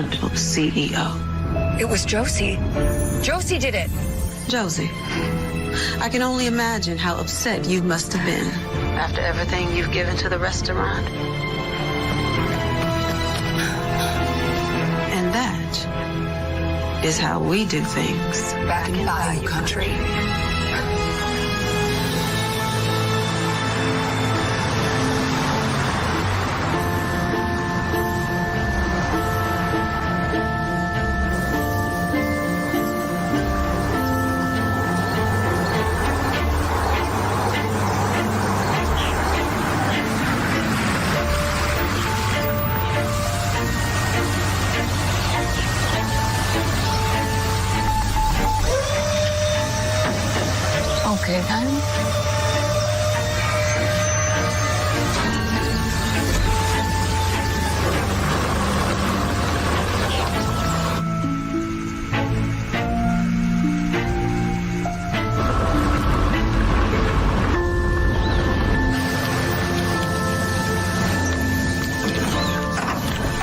CEO. It was Josie. Josie did it. Josie, I can only imagine how upset you must have been after everything you've given to the restaurant. And that is how we do things Back in Bayou Country. Okay, then.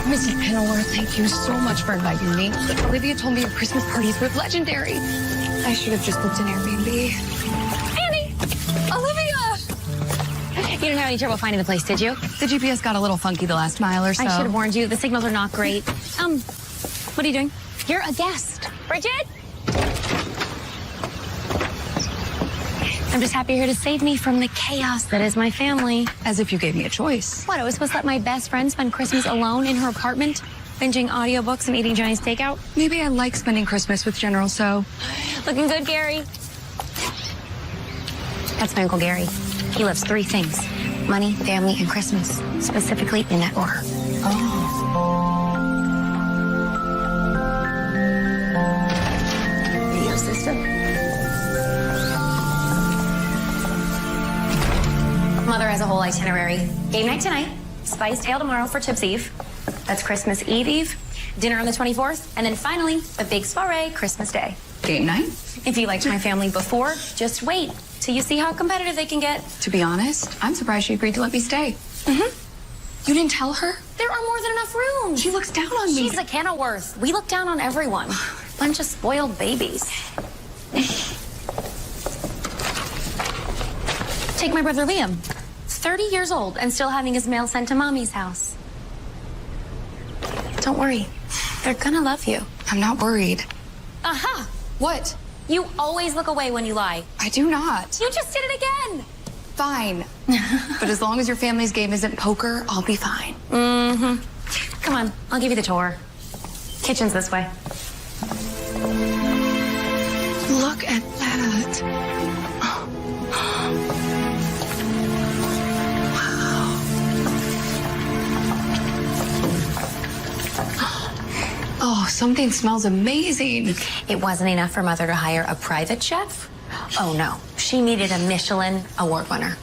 Mrs. Pennyworth, thank you so much for inviting me. Olivia told me your Christmas parties were legendary. I should have just booked an Airbnb. Olivia! You didn't have any trouble finding the place, did you? The GPS got a little funky the last mile or so. I should have warned you. The signals are not great. What are you doing? You're a guest. Bridget? I'm just happy you're here to save me from the chaos that is my family. As if you gave me a choice. What, I was supposed to let my best friend spend Christmas alone in her apartment, binging audiobooks and eating Johnny's takeout? Maybe I like spending Christmas with General So. Looking good, Gary. That's my Uncle Gary. He loves three things: money, family, and Christmas. Specifically in that order. Your sister? Mother has a whole itinerary. Game night tonight, Spice Tale tomorrow for Chips Eve. That's Christmas Eve, dinner on the 24th, and then finally, the big soiree, Christmas Day. Game night? If you liked my family before, just wait till you see how competitive they can get. To be honest, I'm surprised she agreed to let me stay. Mm-hmm. You didn't tell her? There are more than enough rooms. She looks down on me. She's a Kenilworth. We look down on everyone. Bunch of spoiled babies. Take my brother Liam. 30 years old and still having his mail sent to mommy's house. Don't worry. They're gonna love you. I'm not worried. Aha! What? You always look away when you lie. I do not. You just did it again. Fine. But as long as your family's game isn't poker, I'll be fine. Mm-hmm. Come on, I'll give you the tour. Kitchen's this way. Look at that. Oh, something smells amazing. It wasn't enough for Mother to hire a private chef? Oh, no. She needed a Michelin award winner.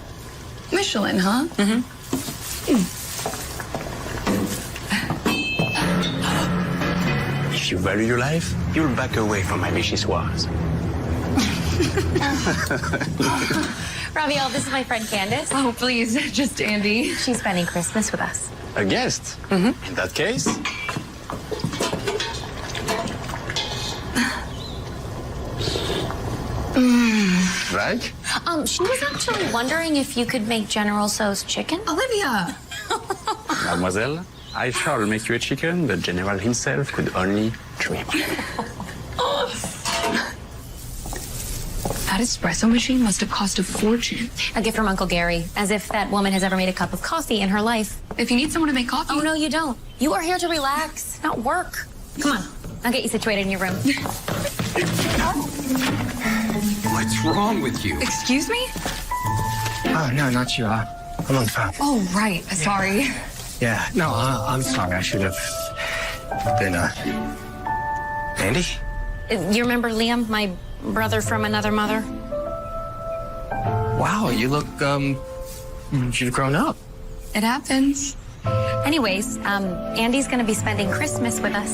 Michelin, huh? If you value your life, you'll back away from my vichyssoise. Raviel, this is my friend Candace. Oh, please, just Andy. She's spending Christmas with us. A guest? In that case, right? She was actually wondering if you could make General So's chicken. Olivia! Mademoiselle, I shall make you a chicken the general himself could only dream of. That espresso machine must have cost a fortune. A gift from Uncle Gary, as if that woman has ever made a cup of coffee in her life. If you need someone to make coffee... Oh, no, you don't. You are here to relax, not work. Come on, I'll get you situated in your room. What's wrong with you? Excuse me? Oh, no, not you. I'm on the phone. Oh, right. Sorry. Yeah, no, I'm sorry. I should have been, Andy? You remember Liam, my brother from another mother? Wow, you look, you've grown up. It happens. Anyways, Andy's gonna be spending Christmas with us.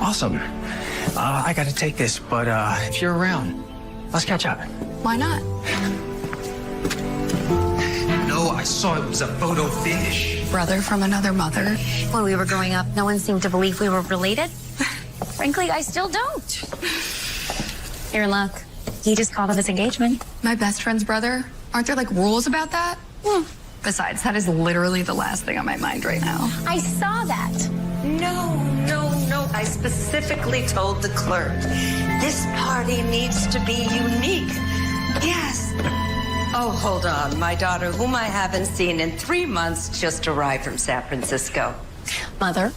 Awesome. I gotta take this, but, if you're around, let's catch up. Why not? No, I saw it was a photo finish. brother from another mother. When we were growing up, no one seemed to believe we were related. Frankly, I still don't. You're in luck. He just called off his engagement. My best friend's brother? Aren't there like rules about that? Besides, that is literally the last thing on my mind right now. I saw that. No. I specifically told the clerk, this party needs to be unique. Yes. Oh, hold on. My daughter, whom I haven't seen in 3 months, just arrived from San Francisco. Mother.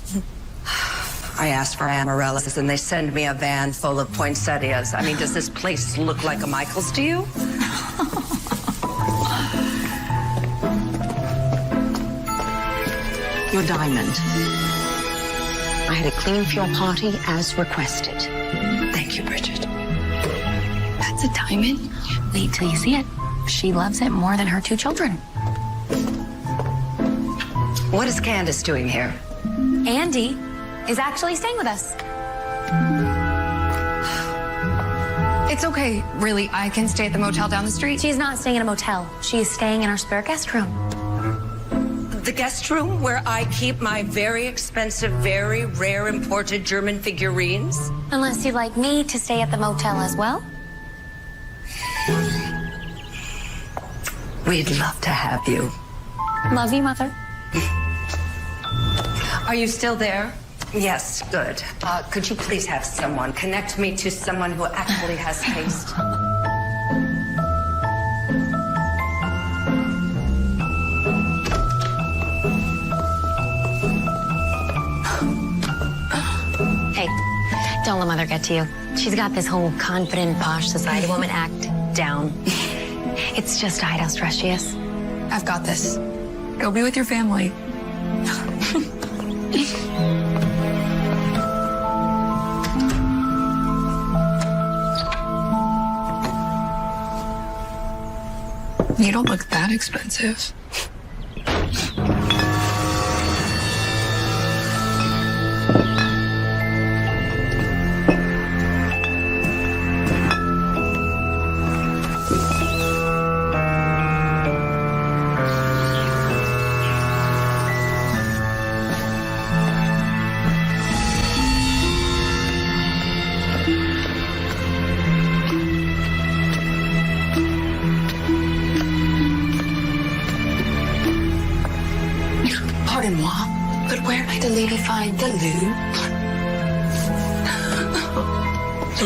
I asked for amarellas, and they send me a van full of poinsettias. I mean, does this place look like a Michael's to you? Your diamond. I had a clean fuel party as requested. Thank you, Bridget. That's a diamond? Wait till you see it. She loves it more than her 2 children. What is Candace doing here? Andy is actually staying with us. It's okay. Really, I can stay at the motel down the street. She's not staying in a motel. She is staying in our spare guest room. The guest room where I keep my very expensive, very rare imported German figurines? Unless you'd like me to stay at the motel as well. We'd love to have you. Love you, Mother. Are you still there? Yes, good. Could you please have someone connect me to someone who actually has taste? Hey, don't let Mother get to you. She's got this whole confident, posh society woman act down. It's just hide how stressed she is. I've got this. Go be with your family. You don't look that expensive. Pardon-moi, but where might the lady find the loo?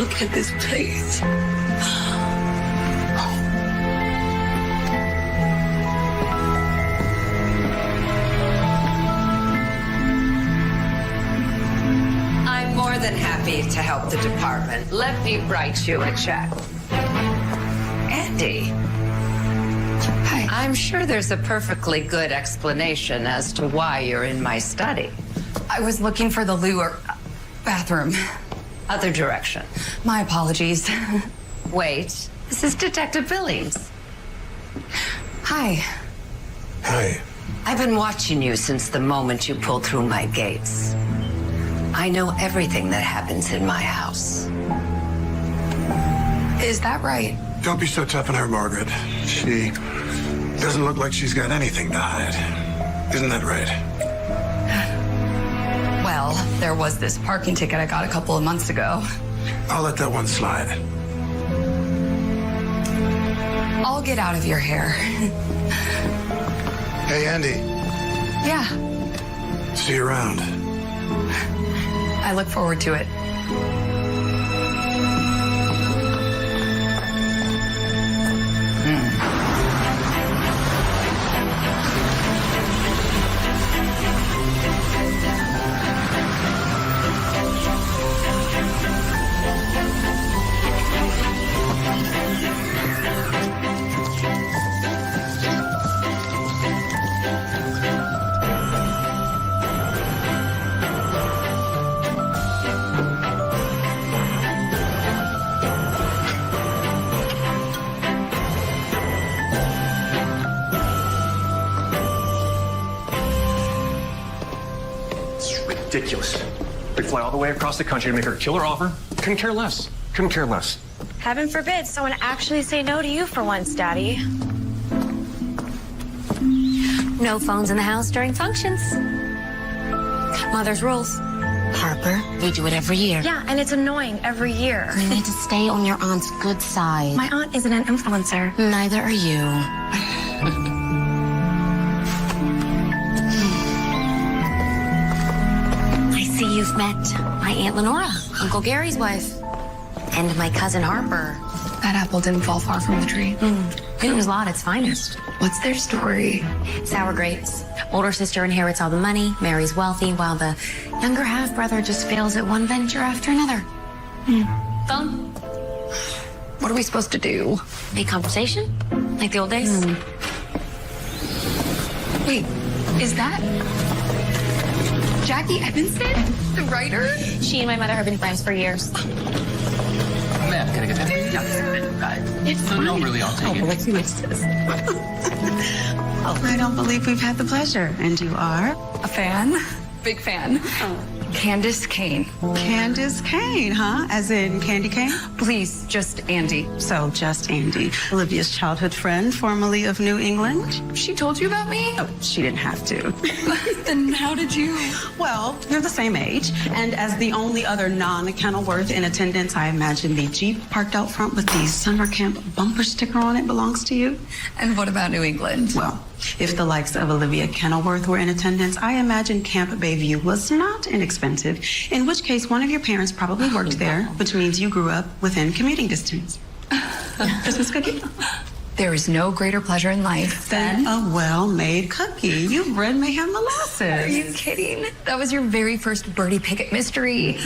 Look at this place. I'm more than happy to help the department. Let me write you a check. Andy. Hi. I'm sure there's a perfectly good explanation as to why you're in my study. I was looking for the loo or bathroom. Other direction. My apologies. Wait, this is Detective Billings. Hi. Hi. I've been watching you since the moment you pulled through my gates. I know everything that happens in my house. Is that right? Don't be so tough on her, Margaret. She doesn't look like she's got anything to hide. Isn't that right? Well, there was this parking ticket I got a couple of months ago. I'll let that one slide. I'll get out of your hair. Hey, Andy. Yeah, See you around. I look forward to it. Ridiculous. They fly all the way across the country to make her a killer offer. Couldn't care less. Couldn't care less. Heaven forbid someone actually say no to you for once, Daddy. No phones in the house during functions. Mother's rules. Harper, we do it every year. Yeah, and it's annoying every year. You need to stay on your aunt's good side. My aunt isn't an influencer. Neither are you. I see you've met my Aunt Lenora, Uncle Gary's wife, and my cousin Harper. That apple didn't fall far from the tree. It was lot its finest. What's their story? Sour grapes. Older sister inherits all the money, marries wealthy, while the younger half-brother just fails at one venture after another. Phone? What are we supposed to do? Make conversation? Like the old days? Wait, is that Jackie Evanston, the writer? She and my mother have been friends for years. Ma'am, can I get that? It's fine. No, really, I'll take it. Let's see what's this. I don't believe we've had the pleasure. And you are? A fan? Big fan. Candace Kane. Candace Kane, huh? As in Candy Cane? Please, just Andy. So, just Andy. Olivia's childhood friend, formerly of New England. She told you about me? Oh, she didn't have to. Then how did you? Well, you're the same age. And as the only other non-Kenilworth in attendance, I imagine the Jeep parked out front with the summer camp bumper sticker on it belongs to you. And what about New England? Well, if the likes of Olivia Kenilworth were in attendance, I imagine Camp Bayview was not inexpensive, in which case one of your parents probably worked there, which means you grew up within commuting distance. Christmas cookie? There is no greater pleasure in life Then a well-made cookie. You bred mayhem molasses. Are you kidding? That was your very first Birdie Pickett mystery.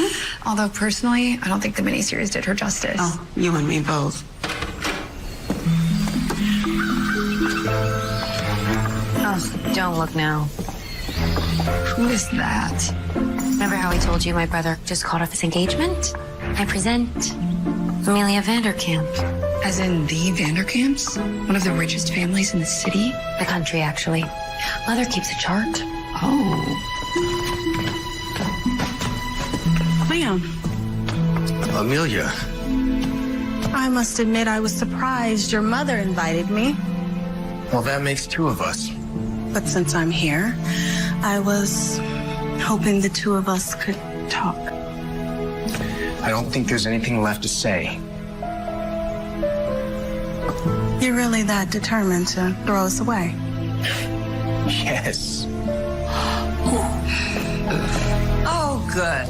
Although personally, I don't think the miniseries did her justice. Oh, you and me both. Oh, don't look now. Who is that? Remember how I told you my brother just called off his engagement? I present Amelia Vanderkamp. As in the Vanderkamps? One of the richest families in the city? The country, actually. Mother keeps a chart. Oh. Ma'am, Amelia. I must admit I was surprised your mother invited me. Well, that makes two of us. But since I'm here, I was hoping the two of us could talk. I don't think there's anything left to say. You're really that determined to throw us away? Yes. Oh, good.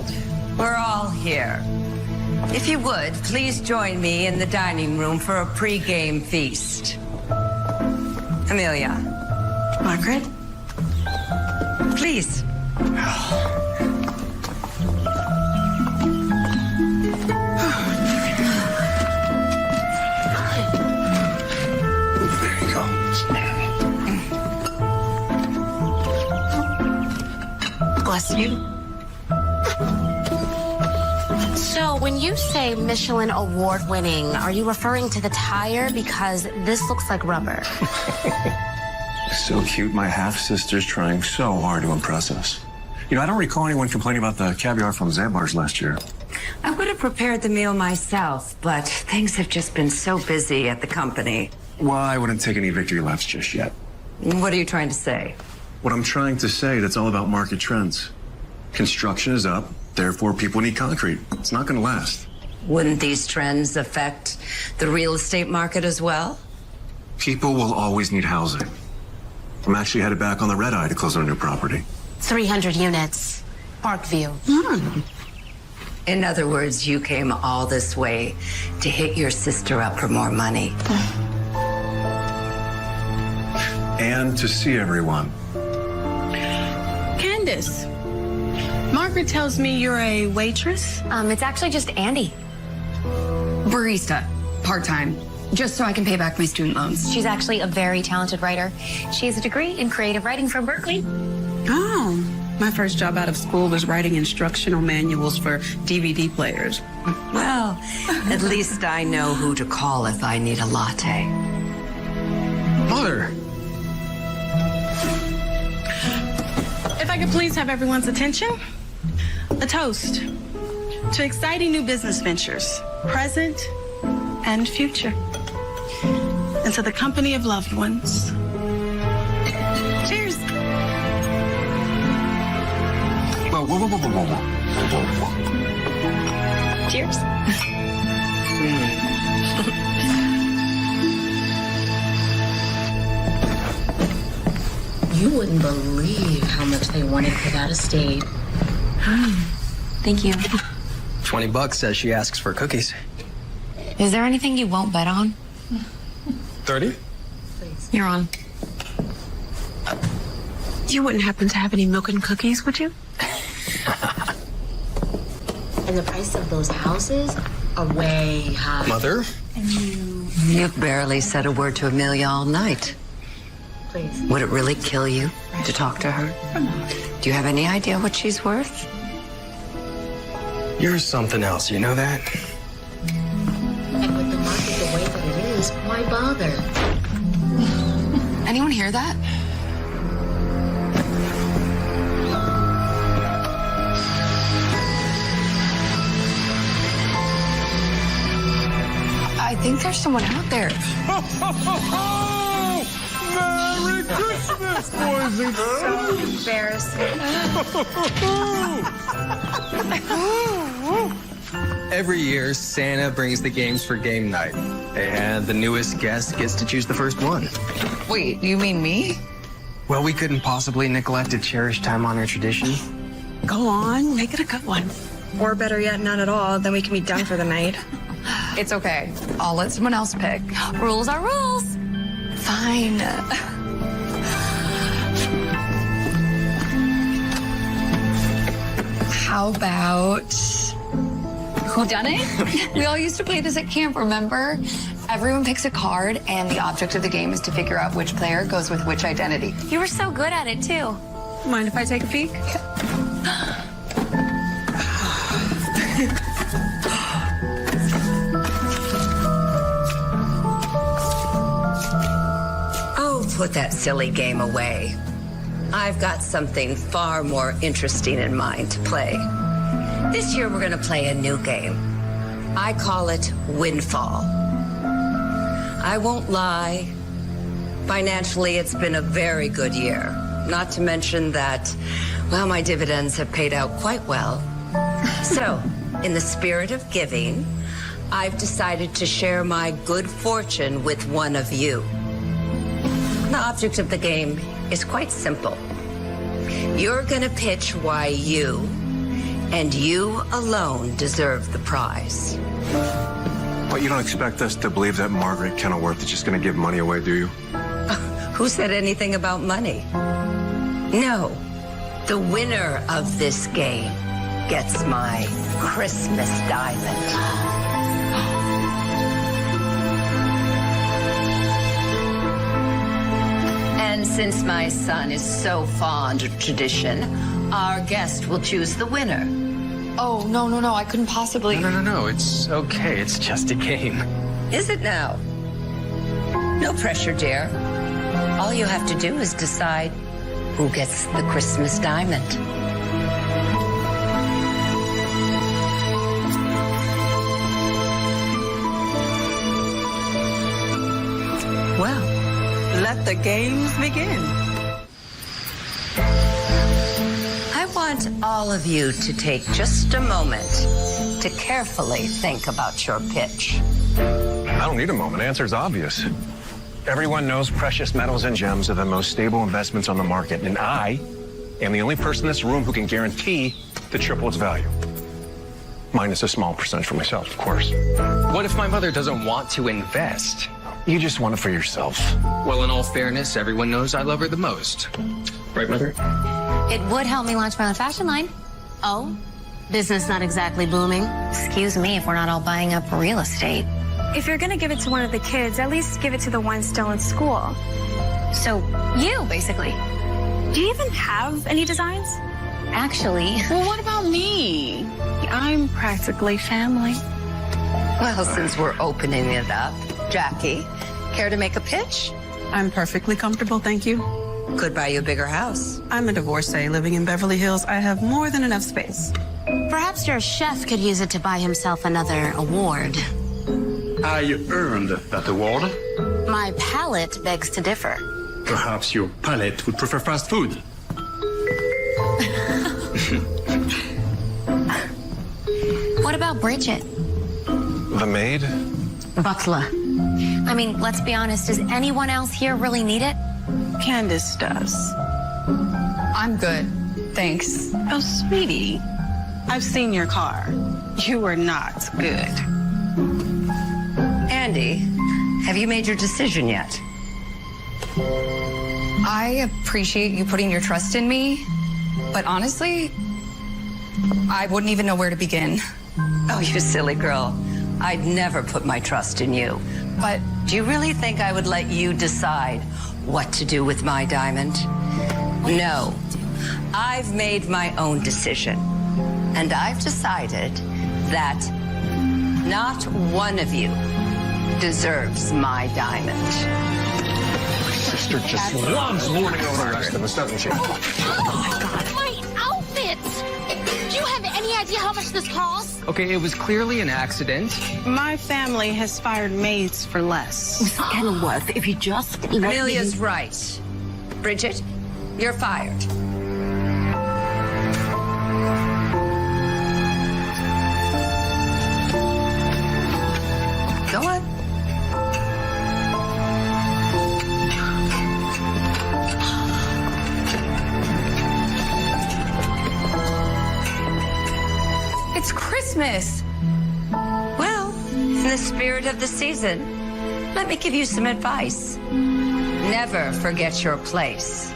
We're all here. If you would, please join me in the dining room for a pre-game feast. Amelia. Margaret? Please. There you go. Bless you. So when you say Michelin award winning, are you referring to the tire? Because this looks like rubber. So cute. My half-sister's trying so hard to impress us. You know, I don't recall anyone complaining about the caviar from Zambar's last year. I would have prepared the meal myself, but things have just been so busy at the company. Well, I wouldn't take any victory laps just yet. What are you trying to say? What I'm trying to say, that's all about market trends. Construction is up, therefore people need concrete. It's not going to last. Wouldn't these trends affect the real estate market as well? People will always need housing. I'm actually headed back on the red eye to close on a new property. 300 units. Parkview. In other words, you came all this way to hit your sister up for more money. And to see everyone. Candace, Margaret tells me you're a waitress. It's actually just Andy. Barista. Part-time. Just so I can pay back my student loans. She's actually a very talented writer. She has a degree in creative writing from Berkeley. Oh, my first job out of school was writing instructional manuals for DVD players. Well, at least I know who to call if I need a latte. Mother. If I could please have everyone's attention. A toast to exciting new business ventures, present and future. And to the company of loved ones. Cheers. whoa, whoa, whoa, whoa, whoa, whoa. Cheers. You wouldn't believe how much they wanted for that estate. Thank you. $20 says she asks for cookies. Is there anything you won't bet on? 30? You're on. You wouldn't happen to have any milk and cookies, would you? And the price of those houses are way high. Mother? You've barely said a word to Amelia all night. Please. Would it really kill you to talk to her? Do you have any idea what she's worth? You're something else, you know that? And with the market the way that it is, why bother? Anyone hear that? I think there's someone out there. Merry Christmas, boys and girls! Embarrassing. Every year, Santa brings the games for game night, and the newest guest gets to choose the first one. Wait, you mean me? Well, we couldn't possibly neglect a cherished time-honored tradition. Go on, make it a good one. Or better yet, none at all. Then we can be done for the night. It's okay. I'll let someone else pick. Rules are rules. Fine. How about whodunit? We all used to play this at camp, remember? Everyone picks a card, and the object of the game is to figure out which player goes with which identity. You were so good at it, too. Mind if I take a peek? Oh, put that silly game away. I've got something far more interesting in mind to play. This year we're gonna play a new game. I call it Windfall. I won't lie. Financially, it's been a very good year. Not to mention that, well, my dividends have paid out quite well. So, in the spirit of giving, I've decided to share my good fortune with one of you. The object of the game is quite simple. You're gonna pitch why you, and you alone, deserve the prize. But you don't expect us to believe that Margaret Kenilworth is just going to give money away, do you? Who said anything about money? No. The winner of this game gets my Christmas diamond. And since my son is so fond of tradition, our guest will choose the winner. Oh, no, I couldn't possibly. No, it's okay. It's just a game. Is it now? No pressure, dear. All you have to do is decide who gets the Christmas diamond. Well, let the games begin. I want all of you to take just a moment to carefully think about your pitch. I don't need a moment. The answer's obvious. Everyone knows precious metals and gems are the most stable investments on the market, and I am the only person in this room who can guarantee to triple its value. Minus a small percentage for myself, of course. What if my mother doesn't want to invest? You just want it for yourself. Well, in all fairness, everyone knows I love her the most. Right, Mother? It would help me launch my own fashion line. Oh, business not exactly booming. Excuse me if we're not all buying up real estate. If you're gonna give it to one of the kids, at least give it to the one still in school. So, you, basically. Do you even have any designs? Actually. Well, what about me? I'm practically family. Well, since we're opening it up, Jackie, care to make a pitch? I'm perfectly comfortable, thank you. Could buy you a bigger house. I'm a divorcee living in Beverly Hills. I have more than enough space. Perhaps your chef could use it to buy himself another award. I earned that award. My palate begs to differ. Perhaps your palate would prefer fast food. What about Bridget? The maid? Butler. I mean, let's be honest, does anyone else here really need it? Candace does. I'm good. Thanks. Oh, sweetie, I've seen your car. You are not good. Andy, have you made your decision yet? I appreciate you putting your trust in me, but honestly, I wouldn't even know where to begin. Oh, you silly girl. I'd never put my trust in you. But Do you really think I would let you decide what to do with my diamond? No. I've made my own decision. And I've decided that not one of you deserves my diamond. My sister just loves lording over the rest of us, doesn't she? Oh my God, my outfit! Do you have any idea how much this costs? Okay, it was clearly an accident. My family has fired maids for less. Kenilworth, if you just... Amelia's right. Bridget, you're fired. Go on. it's Christmas. Well, in the spirit of the season, let me give you some advice. Never forget your place.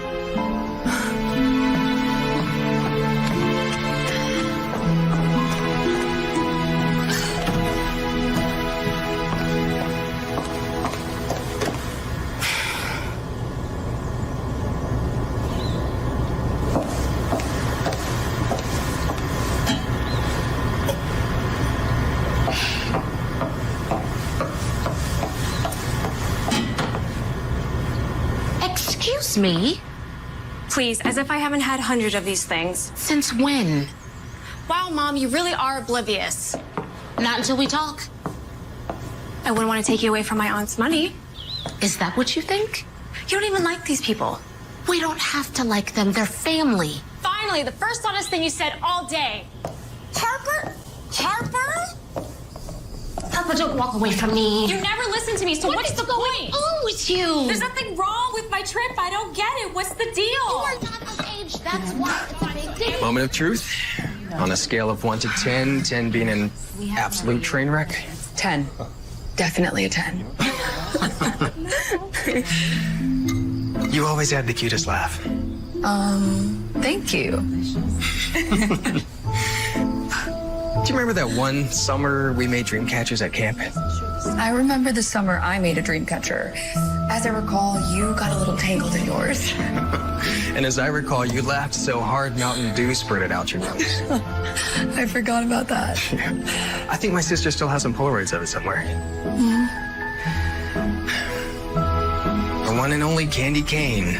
Excuse me? Please, as if I haven't had hundreds of these things. Since when? Wow, Mom, you really are oblivious. Not until we talk. I wouldn't want to take you away from my aunt's money. Is that what you think? You don't even like these people. We don't have to like them. They're family. Finally, the first honest thing you said all day. Harper? Harper? Harper, don't walk away from me. You never listen to me, so what's the point? Oh, it's you. There's nothing wrong with my trip. I don't get it. What's the deal? You are not of age. That's why it's a big deal. Moment of truth. On a scale of 1 to 10, 10 being an absolute train wreck. 10. Definitely a 10. You always had the cutest laugh. Thank you. Do you remember that one summer we made dream catchers at camp? I remember the summer I made a dream catcher. As I recall, you got a little tangled in yours. And as I recall, you laughed so hard Mountain Dew spurted out your nose. I forgot about that. I think my sister still has some Polaroids of it somewhere. The one and only Candy Cane.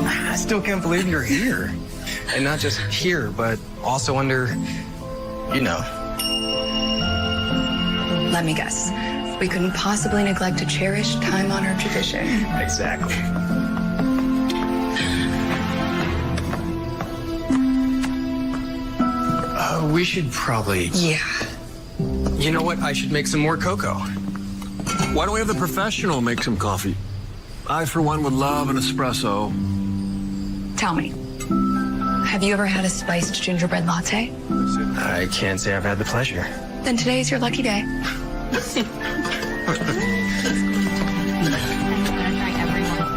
I still can't believe you're here. And not just here, but also under, you know. Let me guess. We couldn't possibly neglect a cherished time-honored tradition. Exactly. We should probably... Yeah. You know what? I should make some more cocoa. Why don't we have the professional make some coffee? I, for one, would love an espresso. Tell me, have you ever had a spiced gingerbread latte? I can't say I've had the pleasure. Then today is your lucky day.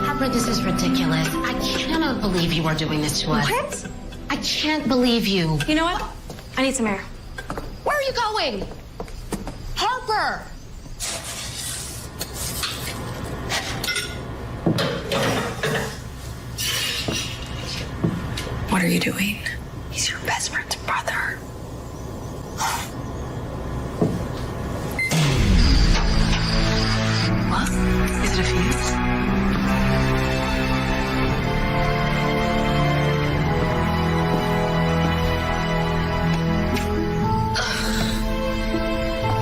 Harper, this is ridiculous. I cannot believe you are doing this to us. What? I can't believe you. You know what? I need some air. Where are you going? Harper! What are you doing? He's your best friend's brother. What? Is it a fuse?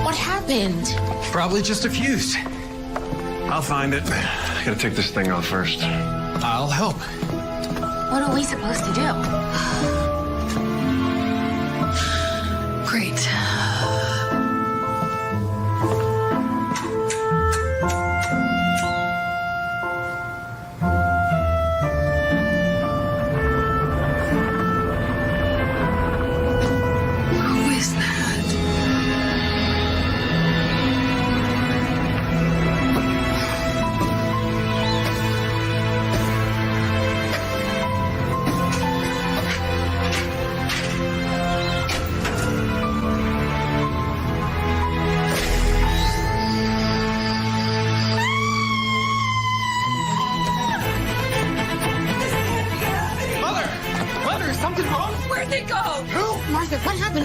What happened? Probably just a fuse. I'll find it. I gotta take this thing off first. I'll help. What are we supposed to do? Great.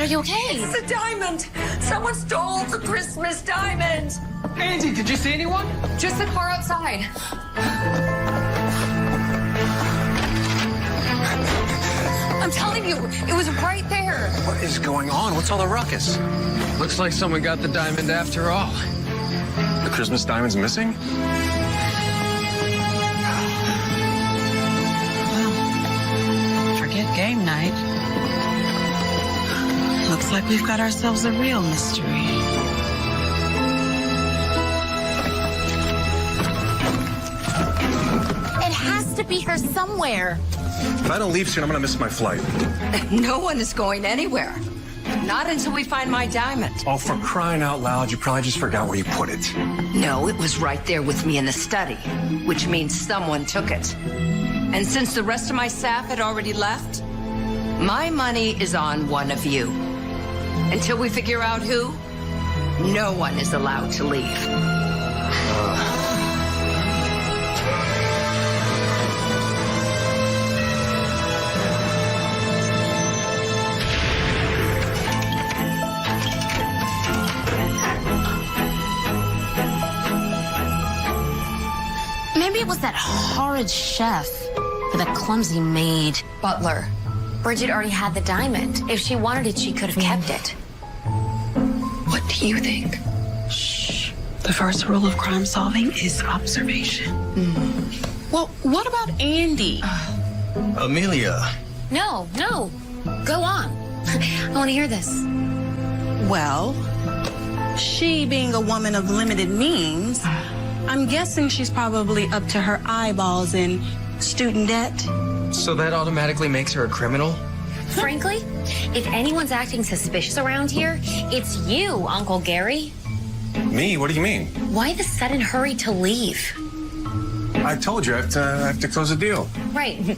Are you okay? It's a diamond. Someone stole the Christmas diamond. Angie, did you see anyone? Just the car outside. I'm telling you, it was right there. What is going on? What's all the ruckus? Looks like someone got the diamond after all. The Christmas diamond's missing? Forget game night. Looks like we've got ourselves a real mystery. It has to be her somewhere. If I don't leave soon, I'm gonna miss my flight. No one is going anywhere. Not until we find my diamond. Oh, for crying out loud, you probably just forgot where you put it. No, it was right there with me in the study, which means someone took it. And since the rest of my staff had already left, my money is on one of you. Until we figure out who, no one is allowed to leave. Maybe it was that horrid chef or that clumsy maid. Butler. Bridget already had the diamond. If she wanted it, she could have kept it. What do you think? Shh. The first rule of crime solving is observation. Well, what about Andy? Amelia. No, go on. I want to hear this. Well, she being a woman of limited means, I'm guessing she's probably up to her eyeballs in student debt. So that automatically makes her a criminal? Frankly, if anyone's acting suspicious around here, it's you, Uncle Gary. Me? What do you mean? Why the sudden hurry to leave? I told you I have to close the deal. Right.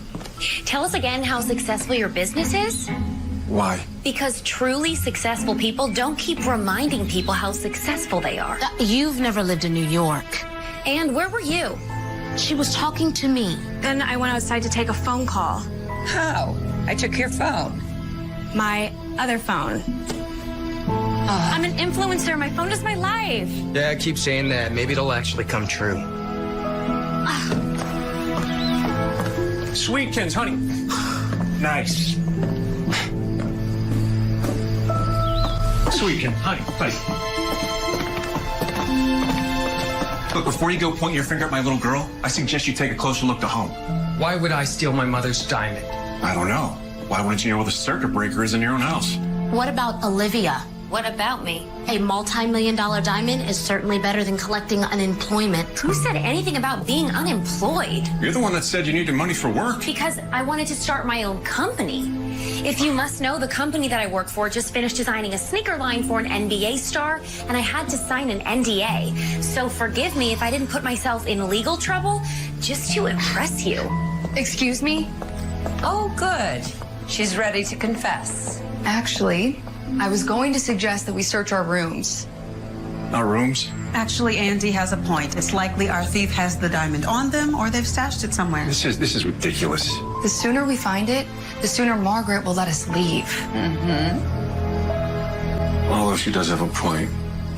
Tell us again how successful your business is. Why? Because truly successful people don't keep reminding people how successful they are. You've never lived in New York. And where were you? She was talking to me. Then I went outside to take a phone call. How? I took your phone. My other phone. I'm an influencer. My phone is my life. Yeah, I keep saying that. Maybe it'll actually come true. Sweetkins, honey. Nice. Sweetkin, honey, buddy. Look, before you go pointing your finger at my little girl, I suggest you take a closer look to home. Why would I steal my mother's diamond? I don't know. Why wouldn't you know where the circuit breaker is in your own house? What about Olivia? What about me? A multi-million-dollar diamond is certainly better than collecting unemployment. Who said anything about being unemployed? You're the one that said you needed money for work. Because I wanted to start my own company. If you must know, the company that I work for just finished designing a sneaker line for an NBA star, and I had to sign an NDA. So forgive me if I didn't put myself in legal trouble just to impress you. Excuse me? Oh, good. She's ready to confess. Actually, I was going to suggest that we search our rooms. Our rooms? Actually, Andy has a point. It's likely our thief has the diamond on them or they've stashed it somewhere. This is ridiculous. The sooner we find it, the sooner Margaret will let us leave. Although she does have a point.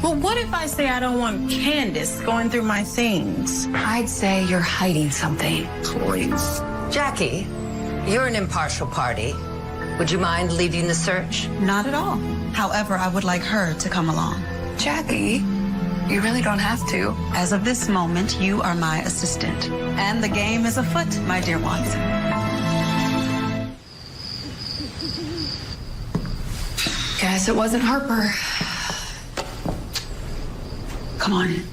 Well, what if I say I don't want Candace going through my things? I'd say you're hiding something. Please. Jackie, you're an impartial party. Would you mind leading the search? Not at all. However, I would like her to come along. Jackie, you really don't have to. As of this moment, you are my assistant. And the game is afoot, my dear Watson. Guess it wasn't Harper. Come on.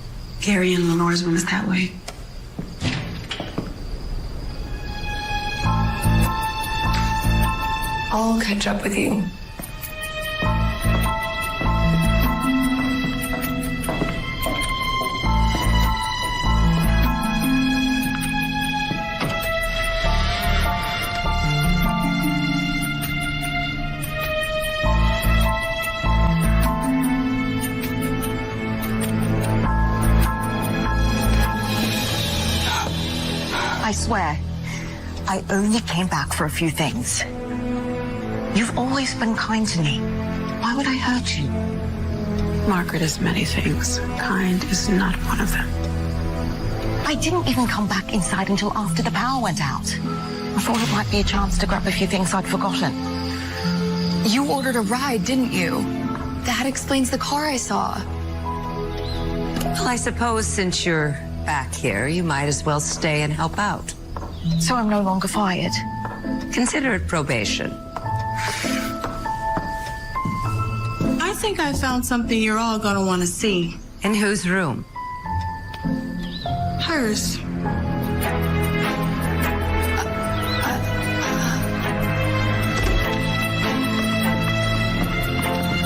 Gary and Lenore's room is that way. I'll catch up with you. I swear, I only came back for a few things. You've always been kind to me. Why would I hurt you? Margaret is many things. Kind is not one of them. I didn't even come back inside until after the power went out. I thought it might be a chance to grab a few things I'd forgotten. You ordered a ride, didn't you? That explains the car I saw. Well, I suppose since you're back here, you might as well stay and help out. So I'm no longer fired. Consider it probation. I think I found something you're all gonna want to see. In whose room? Hers.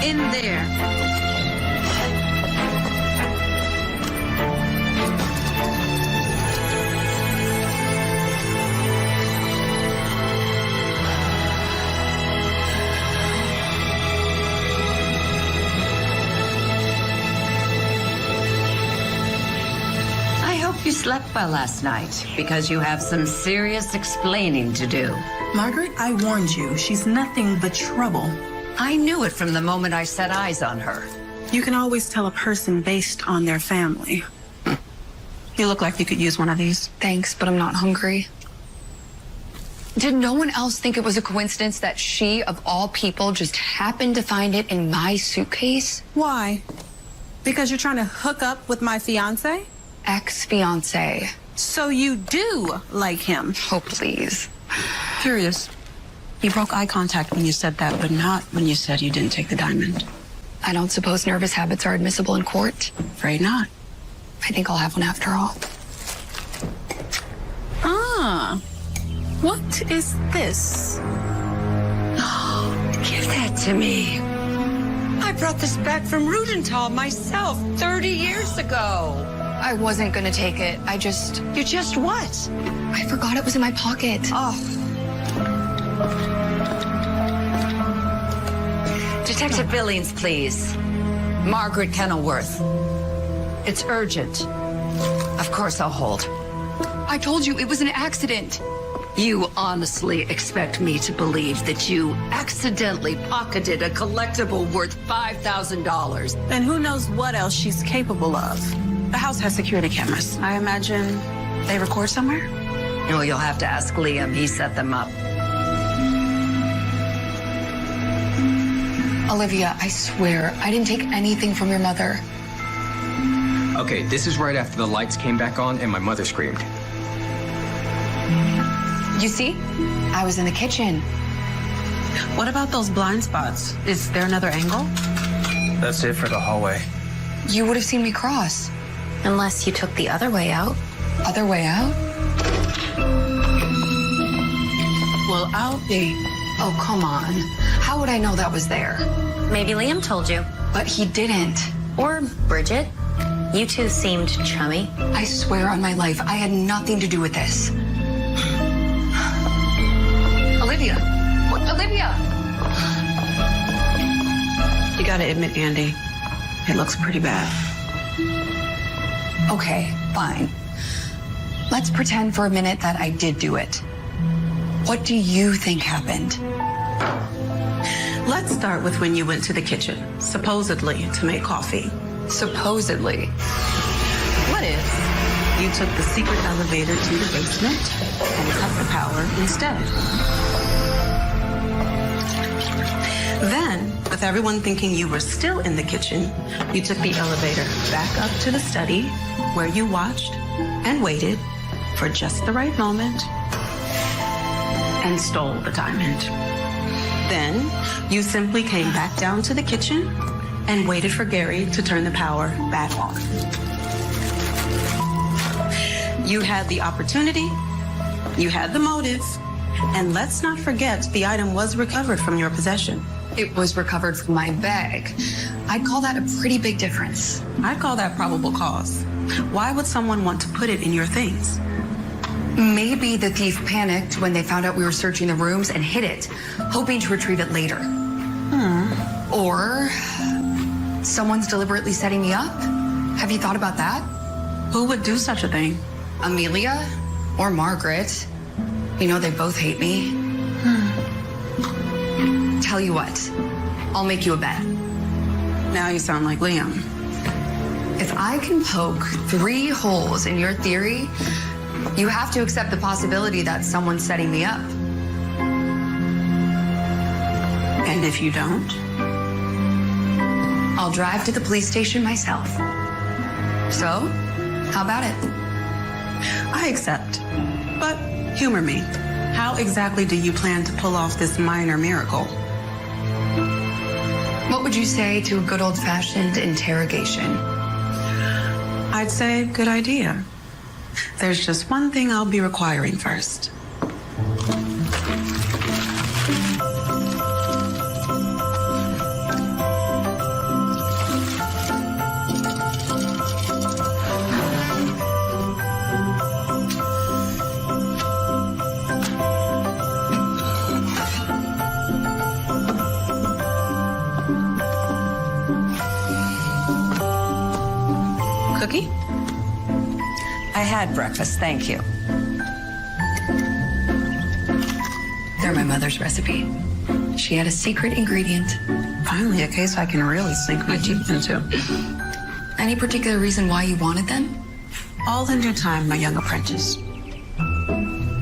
In there. You slept well last night because you have some serious explaining to do. Margaret, I warned you. She's nothing but trouble. I knew it from the moment I set eyes on her. You can always tell a person based on their family. You look like you could use one of these. Thanks, but I'm not hungry. Did no one else think it was a coincidence that she, of all people, just happened to find it in my suitcase? Why? Because you're trying to hook up with my fiance? Ex-fiance. So you do like him? Oh, please. Curious. You broke eye contact when you said that, but not when you said you didn't take the diamond. I don't suppose nervous habits are admissible in court. Afraid not. I think I'll have one after all. Ah. What is this? Give that to me. I brought this back from Rudental myself 30 years ago. I wasn't gonna take it. You just what? I forgot it was in my pocket. Oh. Detective Billings, please. Margaret Kenilworth. It's urgent. Of course I'll hold. I told you it was an accident. You honestly expect me to believe that you accidentally pocketed a collectible worth $5,000? And who knows what else she's capable of? The house has security cameras. I imagine they record somewhere? Well, you'll have to ask Liam. He set them up. Olivia, I swear, I didn't take anything from your mother. Okay, this is right after the lights came back on and my mother screamed. You see? I was in the kitchen. What about those blind spots? Is there another angle? That's it for the hallway. You would have seen me cross. Unless you took the other way out. Other way out? Well, I'll be. Oh, come on. How would I know that was there? Maybe Liam told you. But he didn't. Or Bridget. You two seemed chummy. I swear on my life, I had nothing to do with this. Olivia! Olivia! You gotta admit, Andy, it looks pretty bad. Okay, fine. Let's pretend for a minute that I did do it. What do you think happened? Let's start with when you went to the kitchen, supposedly to make coffee. Supposedly. What if you took the secret elevator to the basement and cut the power instead? Then, with everyone thinking you were still in the kitchen, you took the elevator back up to the study where you watched and waited for just the right moment and stole the diamond. Then, you simply came back down to the kitchen and waited for Gary to turn the power back on. You had the opportunity, you had the motive, and let's not forget the item was recovered from your possession. It was recovered from my bag. I'd call that a pretty big difference. I'd call that probable cause. Why would someone want to put it in your things? Maybe the thief panicked when they found out we were searching the rooms and hid it, hoping to retrieve it later. Or someone's deliberately setting me up? Have you thought about that? Who would do such a thing? Amelia or Margaret. You know, they both hate me. Tell you what, I'll make you a bet. Now you sound like Liam. If I can poke 3 holes in your theory, you have to accept the possibility that someone's setting me up. And if you don't? I'll drive to the police station myself. So, how about it? I accept. But humor me. How exactly do you plan to pull off this minor miracle? What would you say to a good old-fashioned interrogation? I'd say good idea. There's just one thing I'll be requiring first. Cookie? I had breakfast, thank you. They're my mother's recipe. She had a secret ingredient. Finally, a case I can really sink my teeth into. Any particular reason why you wanted them? All in due time, my young apprentice.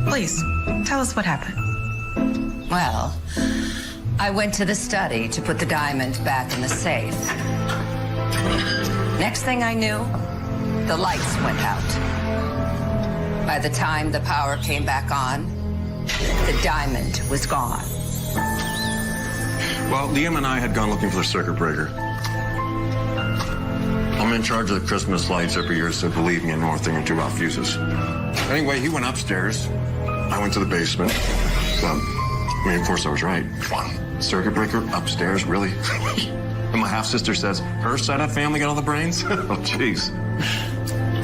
Please, tell us what happened. Well, I went to the study to put the diamond back in the safe. Next thing I knew, the lights went out. By the time the power came back on, the diamond was gone. Well, Liam and I had gone looking for the circuit breaker. I'm in charge of the Christmas lights every year, so believe me, I know a thing or two about fuses. Anyway, he went upstairs. I went to the basement. Of course I was right. One circuit breaker upstairs, really? And my half-sister says, her side of the family got all the brains? Oh, jeez.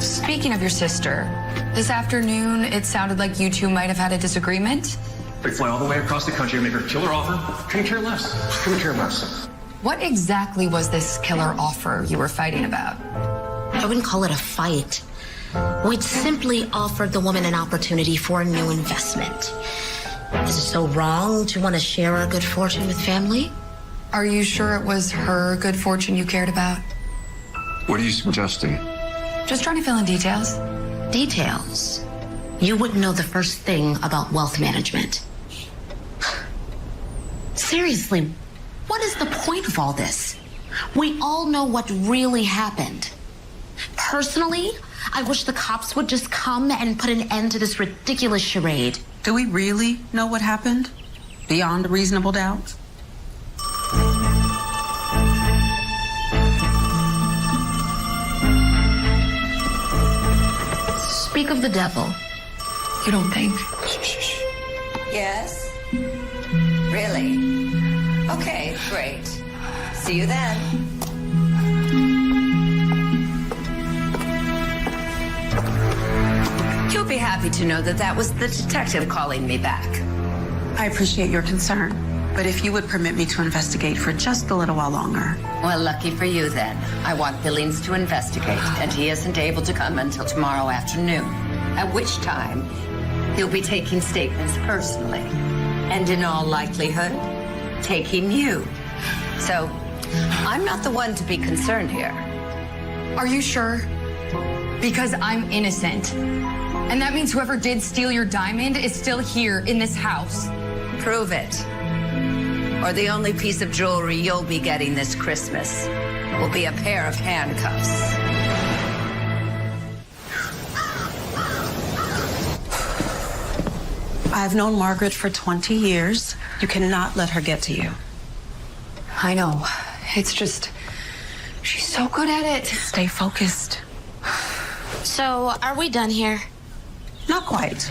Speaking of your sister, this afternoon it sounded like you two might have had a disagreement. They fly all the way across the country and make her killer offer. Couldn't care less. Couldn't care less. What exactly was this killer offer you were fighting about? I wouldn't call it a fight. We'd simply offered the woman an opportunity for a new investment. Is it so wrong to want to share our good fortune with family? Are you sure it was her good fortune you cared about? What are you suggesting? Just trying to fill in details. Details? You wouldn't know the first thing about wealth management. Seriously, what is the point of all this? We all know what really happened. Personally, I wish the cops would just come and put an end to this ridiculous charade. Do we really know what happened? Beyond a reasonable doubt? Speak of the devil. You don't think? Yes? Really? Okay, great. See you then. You'll be happy to know that that was the detective calling me back. I appreciate your concern, but if you would permit me to investigate for just a little while longer. Well, lucky for you then. I want Billings to investigate, and he isn't able to come until tomorrow afternoon, at which time he'll be taking statements personally, and in all likelihood, taking you. So, I'm not the one to be concerned here. Are you sure? Because I'm innocent. And that means whoever did steal your diamond is still here in this house. Prove it. Or the only piece of jewelry you'll be getting this Christmas will be a pair of handcuffs. I've known Margaret for 20 years. You cannot let her get to you. I know. It's just, she's so good at it. Stay focused. So, are we done here? Not quite.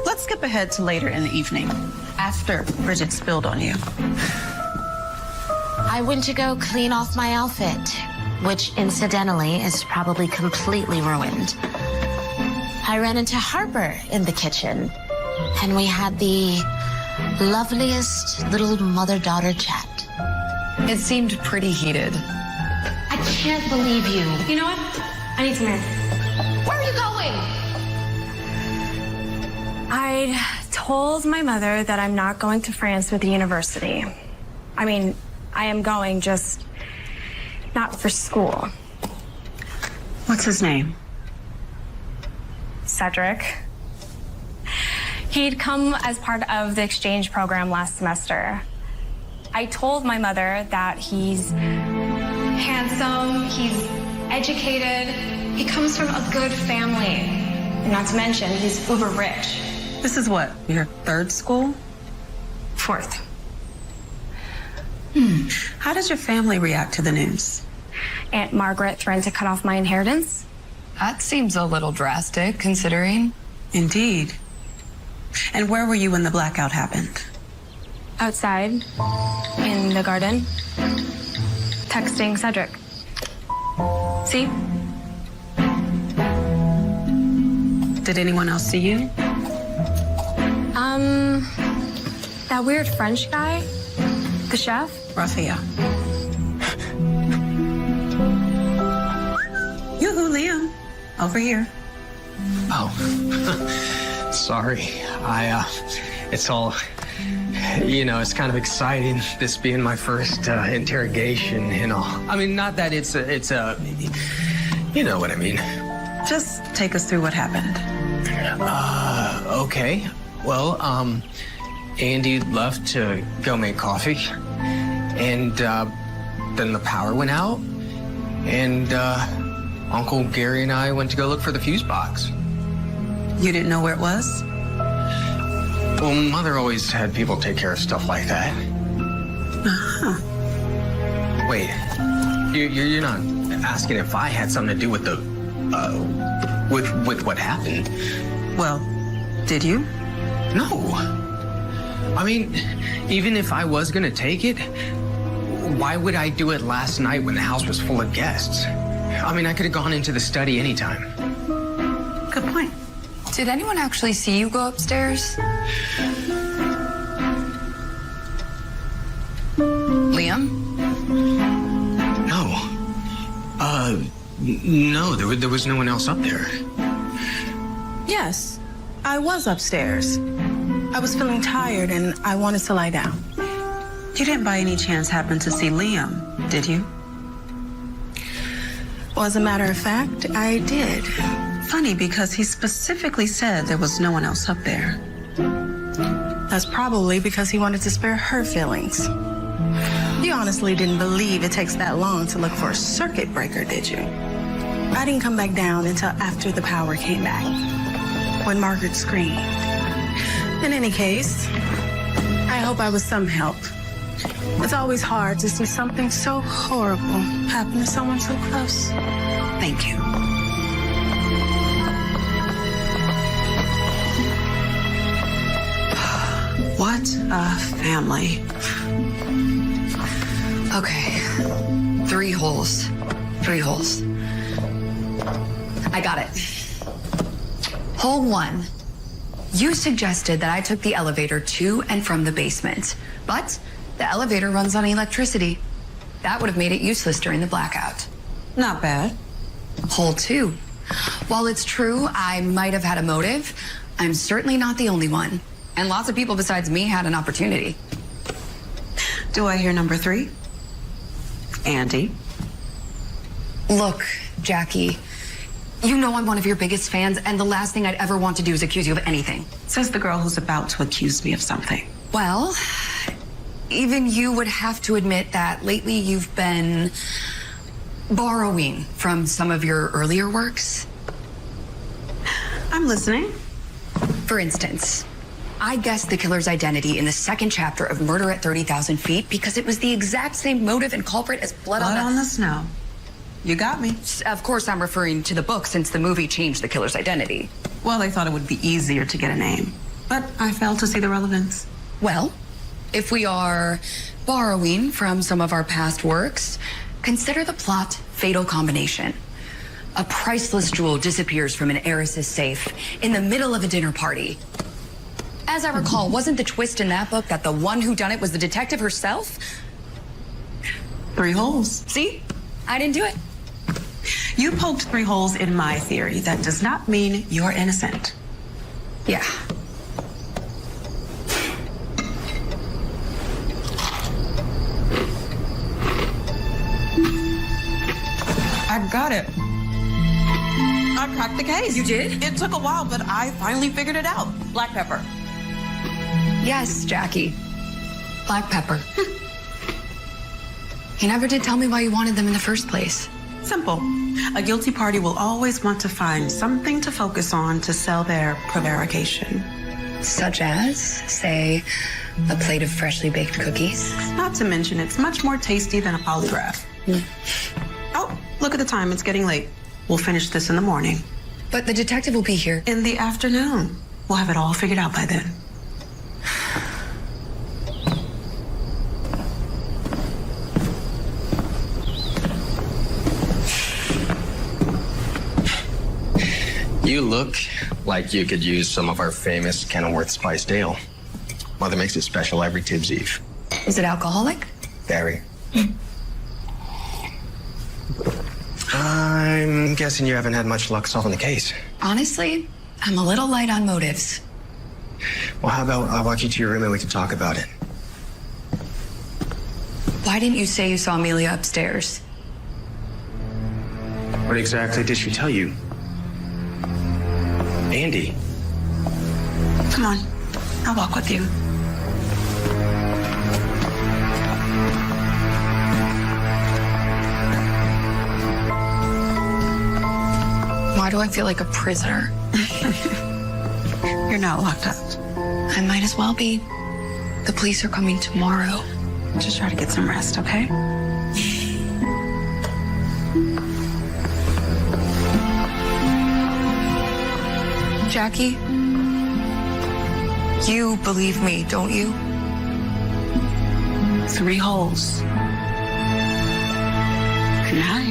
Let's skip ahead to later in the evening, after Bridget spilled on you. I went to go clean off my outfit, which incidentally is probably completely ruined. I ran into Harper in the kitchen, and we had the loveliest little mother-daughter chat. It seemed pretty heated. I can't believe you. You know what? I need some air. Where are you going? I told my mother that I'm not going to France with the university. I mean, I am going, just not for school. What's his name? Cedric. He'd come as part of the exchange program last semester. I told my mother that he's handsome, he's educated, he comes from a good family. And not to mention, he's uber rich. This is what, your third school? Fourth. How did your family react to the news? Aunt Margaret threatened to cut off my inheritance. That seems a little drastic, considering. Indeed. And where were you when the blackout happened? Outside, in the garden, texting Cedric. See? Did anyone else see you? That weird French guy, the chef. Raphael. Yoo-hoo, Liam. Over here. Oh, sorry. It's all, it's kind of exciting, this being my first interrogation and all. I mean, not that it's a, you know what I mean. Just take us through what happened. Okay. Well, Andy left to go make coffee, and then the power went out, and Uncle Gary and I went to go look for the fuse box. You didn't know where it was? Well, Mother always had people take care of stuff like that. Uh-huh. Wait, you're not asking if I had something to do with the, with what happened? Well, did you? No. I mean, even if I was gonna take it, why would I do it last night when the house was full of guests? I mean, I could have gone into the study anytime. Good point. Did anyone actually see you go upstairs? Liam? No. No, there was no one else up there. Yes, I was upstairs. I was feeling tired and I wanted to lie down. You didn't by any chance happen to see Liam, did you? Well, as a matter of fact, I did. Funny, because he specifically said there was no one else up there. That's probably because he wanted to spare her feelings. You honestly didn't believe it takes that long to look for a circuit breaker, did you? I didn't come back down until after the power came back, when Margaret screamed. In any case, I hope I was some help. It's always hard to see something so horrible happen to someone so close. Thank you. What a family. Okay. 3 holes. 3 holes. I got it. Hole 1. You suggested that I took the elevator to and from the basement, but the elevator runs on electricity. That would have made it useless during the blackout. Not bad. Hole 2. While it's true I might have had a motive, I'm certainly not the only one. And lots of people besides me had an opportunity. Do I hear number 3? Andy. Look, Jackie, you know I'm one of your biggest fans, and the last thing I'd ever want to do is accuse you of anything. Says the girl who's about to accuse me of something. Well, even you would have to admit that lately you've been borrowing from some of your earlier works. I'm listening. For instance, I guessed the killer's identity in the 2nd chapter of Murder at 30,000 Feet because it was the exact same motive and culprit as Blood on the Snow. You got me. Of course, I'm referring to the book since the movie changed the killer's identity. Well, they thought it would be easier to get a name, but I failed to see the relevance. Well, if we are borrowing from some of our past works, consider the plot Fatal Combination. A priceless jewel disappears from an heiress's safe in the middle of a dinner party. As I recall, wasn't the twist in that book that the one who done it was the detective herself? 3 holes. See? I didn't do it. You poked 3 holes in my theory. That does not mean you're innocent. Yeah. I got it. I cracked the case. You did? It took a while, but I finally figured it out. Black pepper. Yes, Jackie. Black pepper. You never did tell me why you wanted them in the first place. Simple. A guilty party will always want to find something to focus on to sell their prevarication. Such as, say, a plate of freshly baked cookies. Not to mention, it's much more tasty than a polygraph. Oh, look at the time. It's getting late. We'll finish this in the morning. But the detective will be here. In the afternoon. We'll have it all figured out by then. You look like you could use some of our famous Kenilworth spiced ale. Mother makes it special every Tibbs Eve. Is it alcoholic? Very. I'm guessing you haven't had much luck solving the case. Honestly, I'm a little light on motives. Well, how about I walk you to your room and we can talk about it? Why didn't you say you saw Amelia upstairs? What exactly did she tell you? Andy. Come on. I'll walk with you. Why do I feel like a prisoner? You're not locked up. I might as well be. The police are coming tomorrow. Just try to get some rest, okay? Jackie, you believe me, don't you? 3 holes. Good night.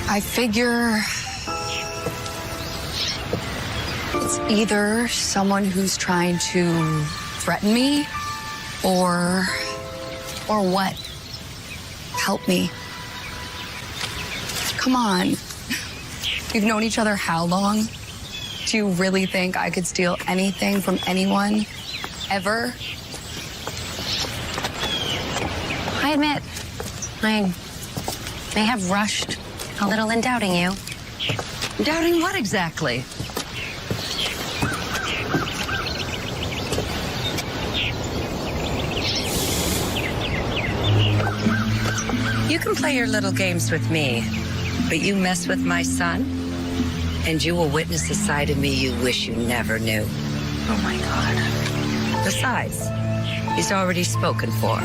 I figure it's either someone who's trying to threaten me or what? Help me. Come on. We've known each other how long? Do you really think I could steal anything from anyone? Ever? I admit, I may have rushed a little in doubting you. Doubting what exactly? You can play your little games with me, but you mess with my son, and you will witness a side of me you wish you never knew. Oh my God. Besides, he's already spoken for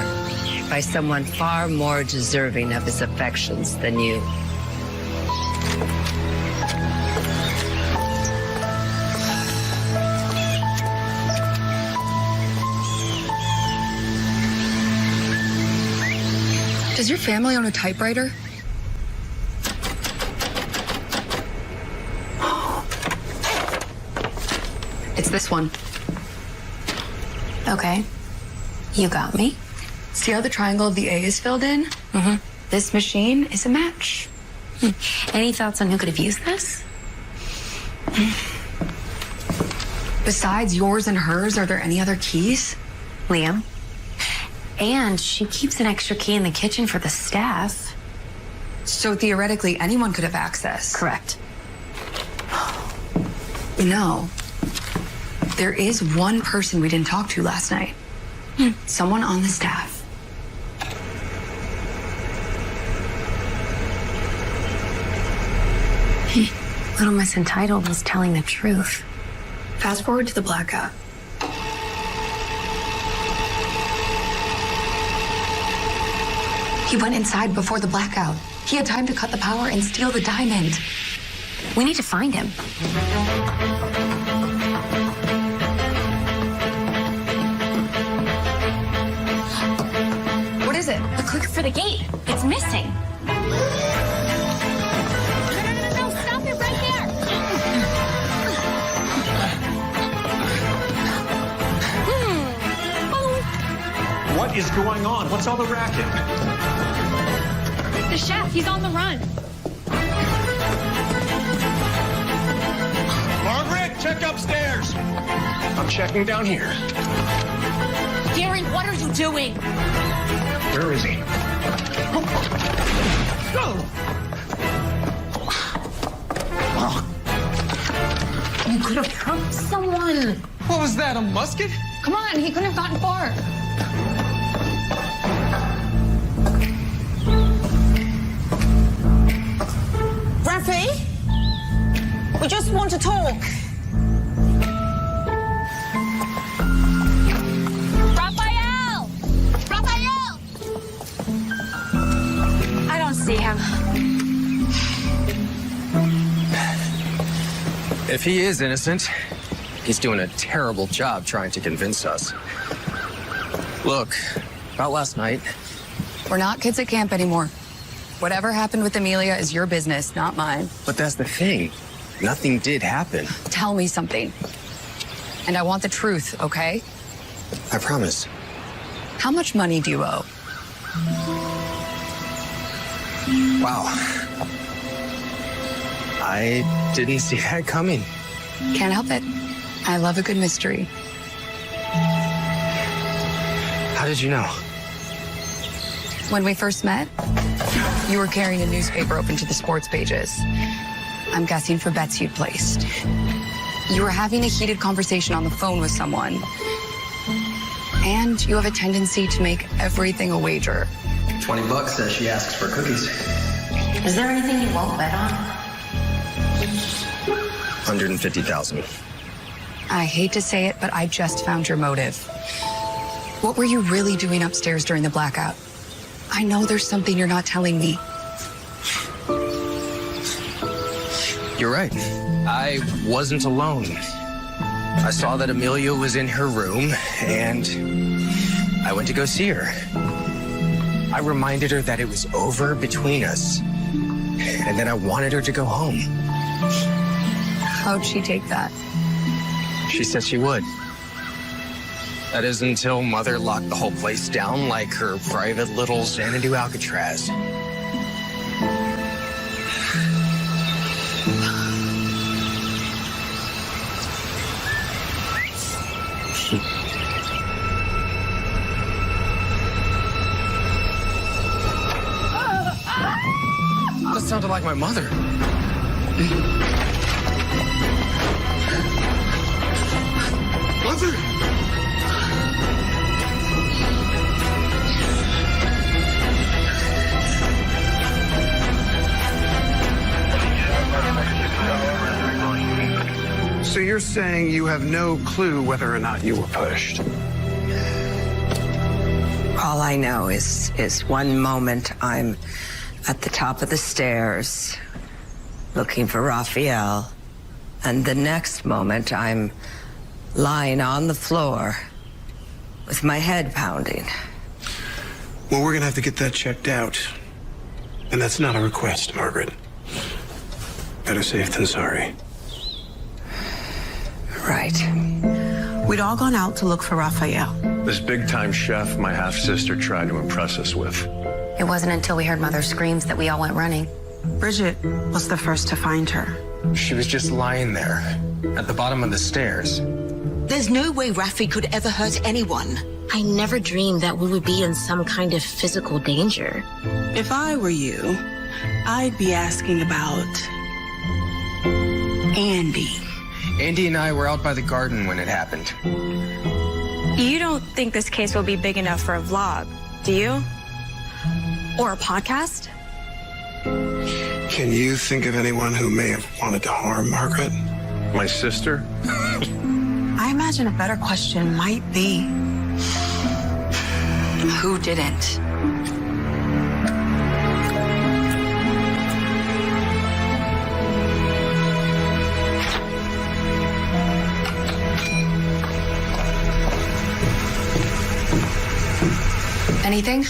by someone far more deserving of his affections than you. Does your family own a typewriter? It's this one. Okay. You got me. See how the triangle of the A is filled in? Mm-hmm. This machine is a match. Any thoughts on who could have used this? Besides yours and hers, are there any other keys? Liam. And she keeps an extra key in the kitchen for the staff. So theoretically, anyone could have access. Correct. No. There is one person we didn't talk to last night. Someone on the staff. Little Miss Entitled was telling the truth. Fast forward to the blackout. He went inside before the blackout. He had time to cut the power and steal the diamond. We need to find him. What is it? The click for the gate. It's missing. No, stop it right there. What is going on? What's all the racket? The chef, he's on the run. Margaret, check upstairs. I'm checking down here. Gary, what are you doing? Where is he? You could have hurt someone. What was that, a musket? Come on, he couldn't have gotten far. Rafi? We just want to talk. Raphael! Raphael! I don't see him. If he is innocent, he's doing a terrible job trying to convince us. Look, about last night, We're not kids at camp anymore. Whatever happened with Amelia is your business, not mine. but that's the thing. Nothing did happen. Tell me something. And I want the truth, okay? I promise. How much money do you owe? Wow. I didn't see that coming. Can't help it. I love a good mystery. How did you know? When we first met, you were carrying a newspaper open to the sports pages. I'm guessing for bets you'd placed. You were having a heated conversation on the phone with someone. And you have a tendency to make everything a wager. $20 says she asks for cookies. Is there anything you won't bet on? 150,000. I hate to say it, but I just found your motive. What were you really doing upstairs during the blackout? I know there's something you're not telling me. You're right. I wasn't alone. I saw that Amelia was in her room, and I went to go see her. I reminded her that it was over between us, and then I wanted her to go home. How'd she take that? She said she would. That is until Mother locked the whole place down like her private little Xanadu Alcatraz. That sounded like my mother. Mother! So you're saying you have no clue whether or not you were pushed? All I know is one moment I'm at the top of the stairs looking for Raphael, and the next moment I'm lying on the floor with my head pounding. Well, we're gonna have to get that checked out. And that's not a request, Margaret. Better safe than sorry. Right. We'd all gone out to look for Raphael. This big-time chef my half-sister tried to impress us with. It wasn't until we heard Mother's screams that we all went running. Bridget was the first to find her. She was just lying there at the bottom of the stairs. There's no way Rafi could ever hurt anyone. I never dreamed that we would be in some kind of physical danger. If I were you, I'd be asking about Andy. Andy and I were out by the garden when it happened. You don't think this case will be big enough for a vlog, do you? Or a podcast? Can you think of anyone who may have wanted to harm Margaret? My sister? I imagine a better question might be, who didn't? Anything?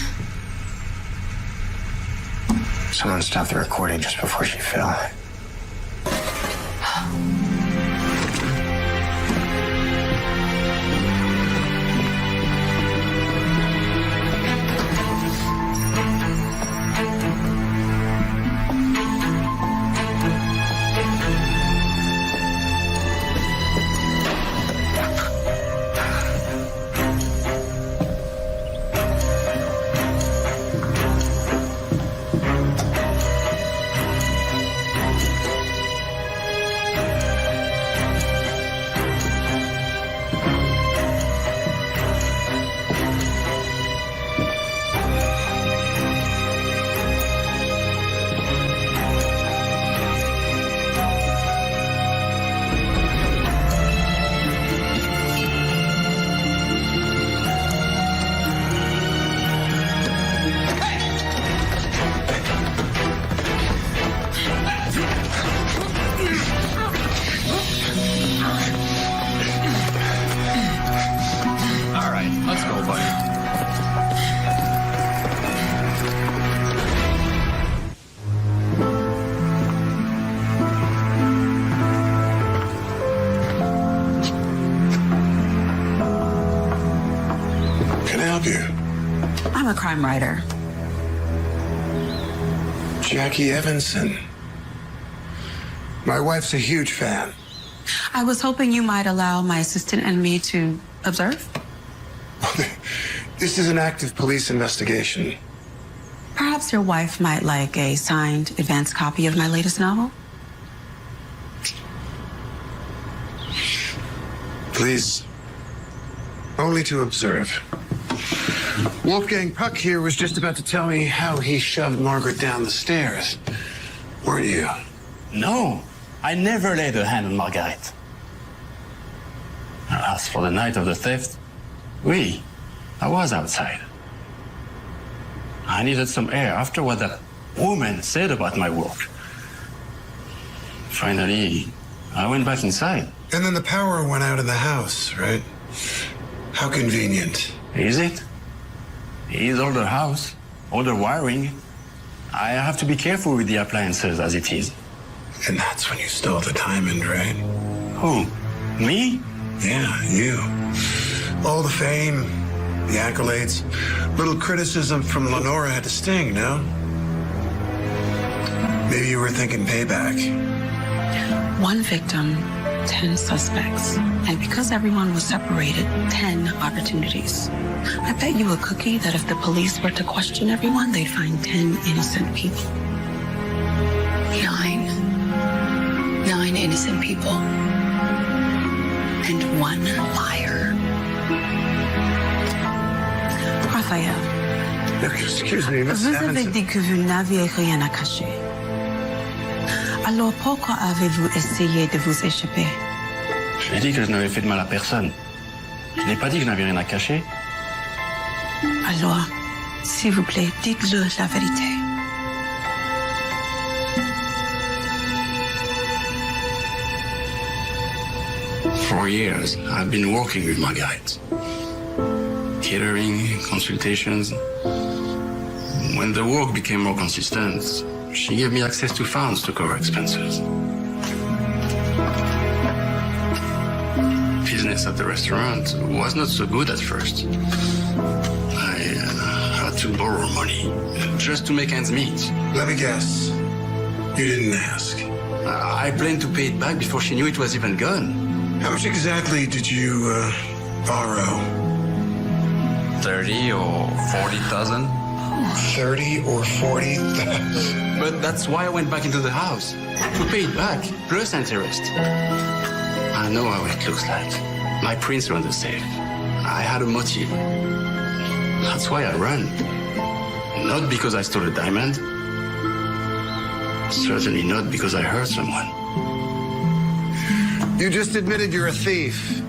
Someone stopped the recording just before she fell. Let's go, buddy. Can I help you? I'm a crime writer. Jackie Evanson. My wife's a huge fan. I was hoping you might allow my assistant and me to observe. This is an active police investigation. Perhaps your wife might like a signed advance copy of my latest novel. Please. Only to observe. Wolfgang Puck here was just about to tell me how he shoved Margaret down the stairs. Weren't you? No, I never laid a hand on Margaret. As for the night of the theft, I was outside. I needed some air after what that woman said about my work. Finally, I went back inside. And then the power went out in the house, right? How convenient. Is it? It's older house, older wiring. I have to be careful with the appliances as it is. And that's when you stole the diamond, right? Who? Me? Yeah, you. All the fame, the accolades, little criticism from Lenora had to sting, no? Maybe you were thinking payback. One victim, 10 suspects. And because everyone was separated, 10 opportunities. I bet you a cookie that if the police were to question everyone, they'd find 10 innocent people. 9 innocent people. And 1 liar. Raphaël. Excuse me, Miss Vous avez Evanson. dit que vous n'aviez rien à cacher. Alors pourquoi avez-vous essayé de vous échapper? Je n'ai dit que je n'avais fait de mal à personne. Je n'ai pas dit que je n'avais rien à cacher. Alors, s'il vous plaît, dites-le la vérité. For years, I've been working with Margaret. Catering, consultations. When the work became more consistent, she gave me access to funds to cover expenses. Business at the restaurant was not so good at first. I had to borrow money just to make ends meet. Let me guess. You didn't ask. I planned to pay it back before she knew it was even gone. How much exactly did you borrow? 30 or 40,000. 30 or 40,000. But that's why I went back into the house. To pay it back, plus interest. I know how it looks like. My prints were on the safe. I had a motive. That's why I ran. Not because I stole a diamond. Certainly not because I hurt someone. You just admitted you're a thief.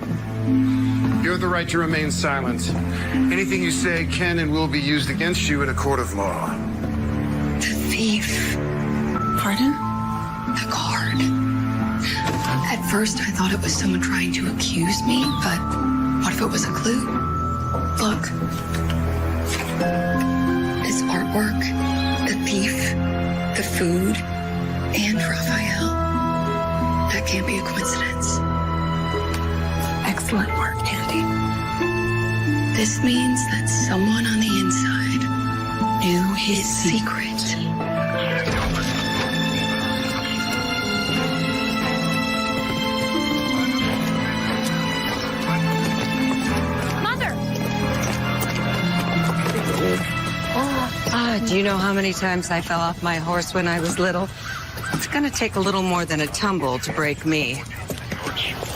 You have the right to remain silent. Anything you say can and will be used against you in a court of law. The thief. Pardon? The card. At first, I thought it was someone trying to accuse me, but what if it was a clue? Look. This artwork, the thief, the food, and Raphael. That can't be a coincidence. Excellent work, Andy. This means that someone on the inside knew his secret. Do you know how many times I fell off my horse when I was little? It's gonna take a little more than a tumble to break me.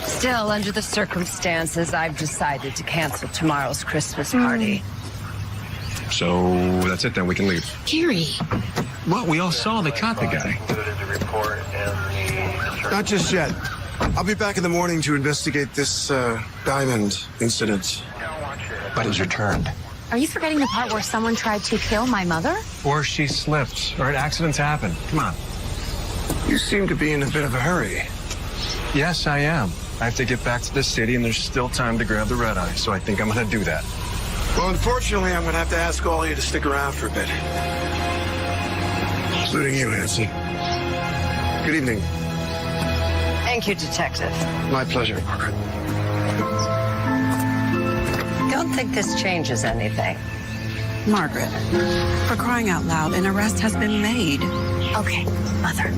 Still, under the circumstances, I've decided to cancel tomorrow's Christmas party. So that's it then, we can leave. Gary. Well, we all saw they caught the guy. Not just yet. I'll be back in the morning to investigate this diamond incident. But it was returned. Are you forgetting the part where someone tried to kill my mother? Or she slipped. All right, accidents happen. Come on. You seem to be in a bit of a hurry. Yes, I am. I have to get back to the city, and there's still time to grab the red eye, so I think I'm going to do that. Well, unfortunately, I'm going to have to ask all of you to stick around for a bit. Including you, Nancy. Good evening. Thank you, Detective. My pleasure, Margaret. Don't think this changes anything. Margaret, for crying out loud, an arrest has been made. Okay, Mother.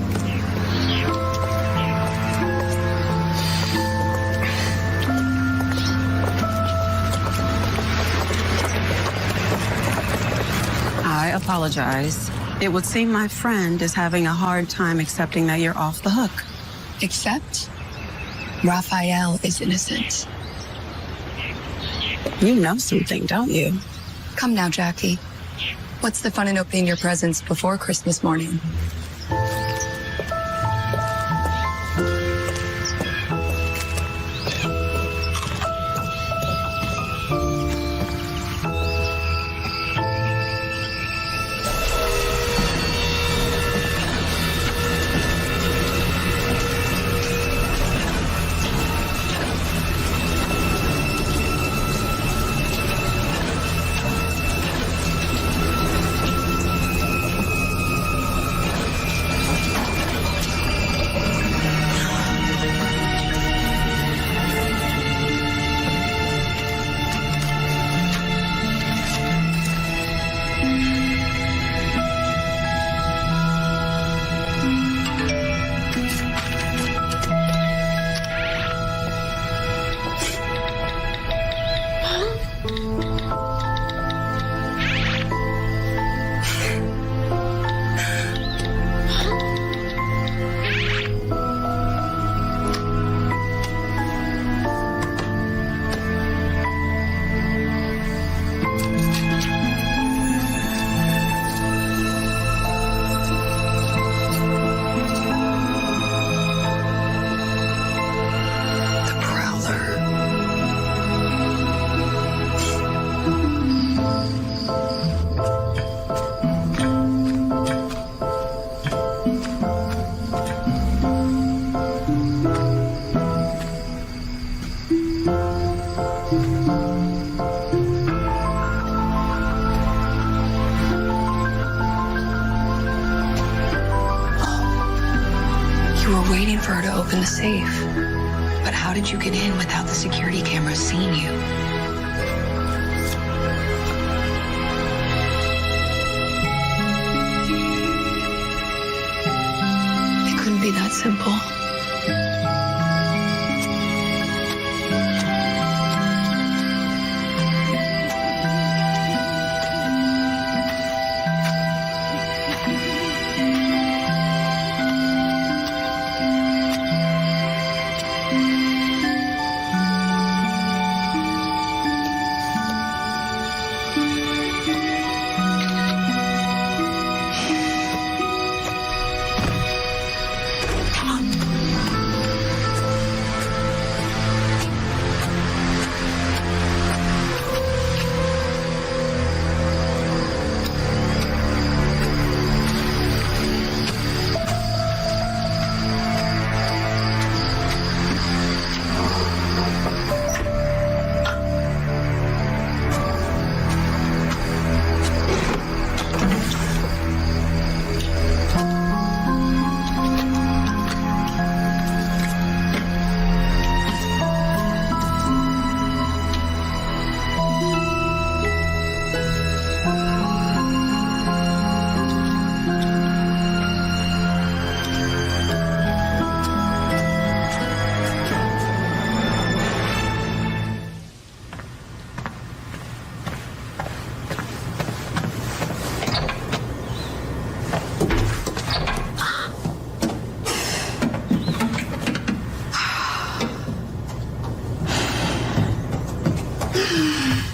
I apologize. It would seem my friend is having a hard time accepting that you're off the hook. Except Raphael is innocent. You know something, don't you? Come now, Jackie. What's the fun in opening your presents before Christmas morning? Waiting for her to open the safe. But how did you get in without the security cameras seeing you? couldn't be that simple.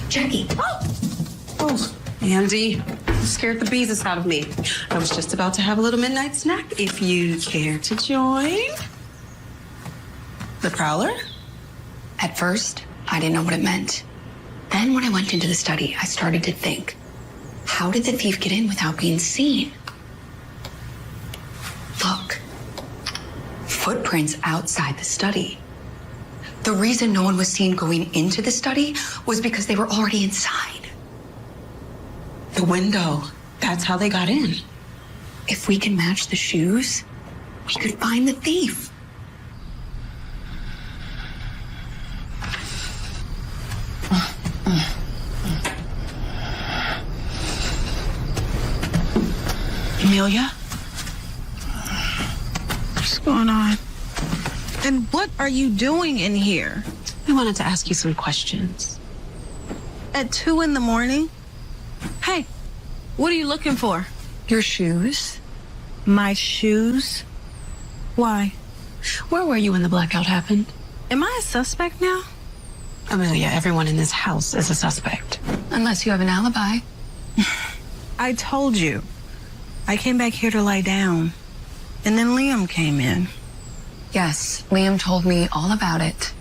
Jackie. Oh, Andy, you scared the bejesus out of me. I was just about to have a little midnight snack if you care to join. The Prowler? At first, I didn't know what it meant. Then when I went into the study, I started to think, how did the thief get in without being seen? Look, footprints outside the study. The reason no one was seen going into the study was because they were already inside. The window. That's how they got in. If we can match the shoes, we could find the thief. Amelia? What's going on? And what are you doing in here? I wanted to ask you some questions. At 2 a.m? Hey, what are you looking for? Your shoes? My shoes? Why? Where were you when the blackout happened? Am I a suspect now? Amelia, everyone in this house is a suspect. Unless you have an alibi. I told you. I came back here to lie down. And then Liam came in. Yes, Liam told me all about it.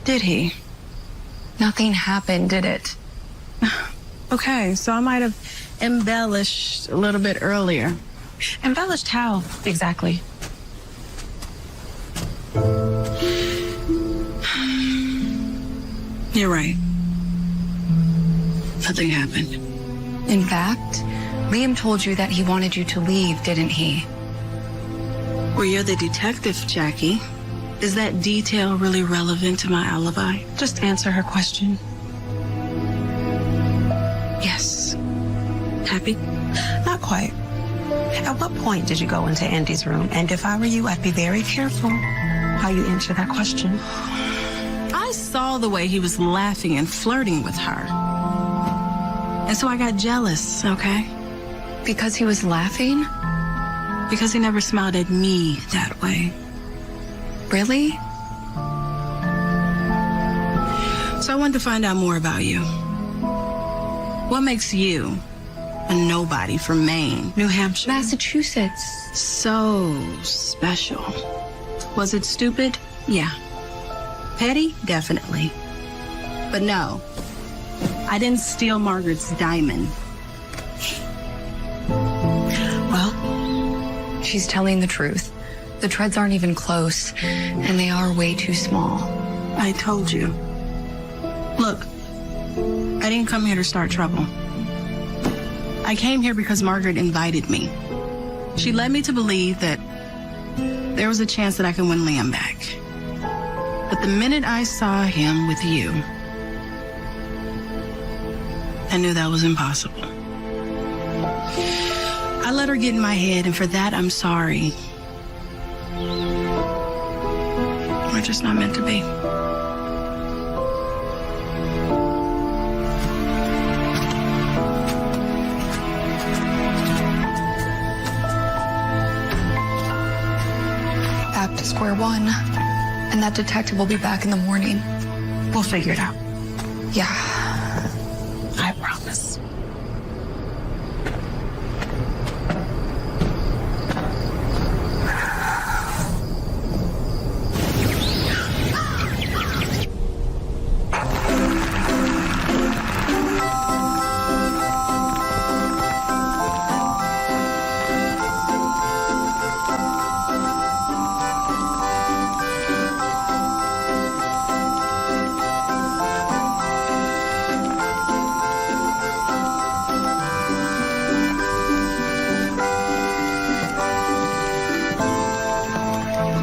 Did he? Nothing happened, did it? Okay, so I might have embellished a little bit earlier. Embellished how, exactly? You're right. Nothing happened. In fact, Liam told you that he wanted you to leave, didn't he? Well, you're the detective, Jackie. Is that detail really relevant to my alibi? Just answer her question. Yes. Happy? Not quite. At what point did you go into Andy's room? And if I were you, I'd be very careful how you answer that question. I saw the way he was laughing and flirting with her. And so I got jealous, okay? Because he was laughing? Because he never smiled at me that way. Really? So I wanted to find out more about you. What makes you a nobody from Maine? New Hampshire? Massachusetts. So special. Was it stupid? Yeah. Petty? Definitely. But no, I didn't steal Margaret's diamond. Well, she's telling the truth. The treads aren't even close, and they are way too small. I told you. Look, I didn't come here to start trouble. I came here because Margaret invited me. She led me to believe that there was a chance that I could win Liam back. But the minute I saw him with you, I knew that was impossible. I let her get in my head, and for that, I'm sorry. We're just not meant to be. Back to square one. And that detective will be back in the morning. We'll figure it out. Yeah. I promise.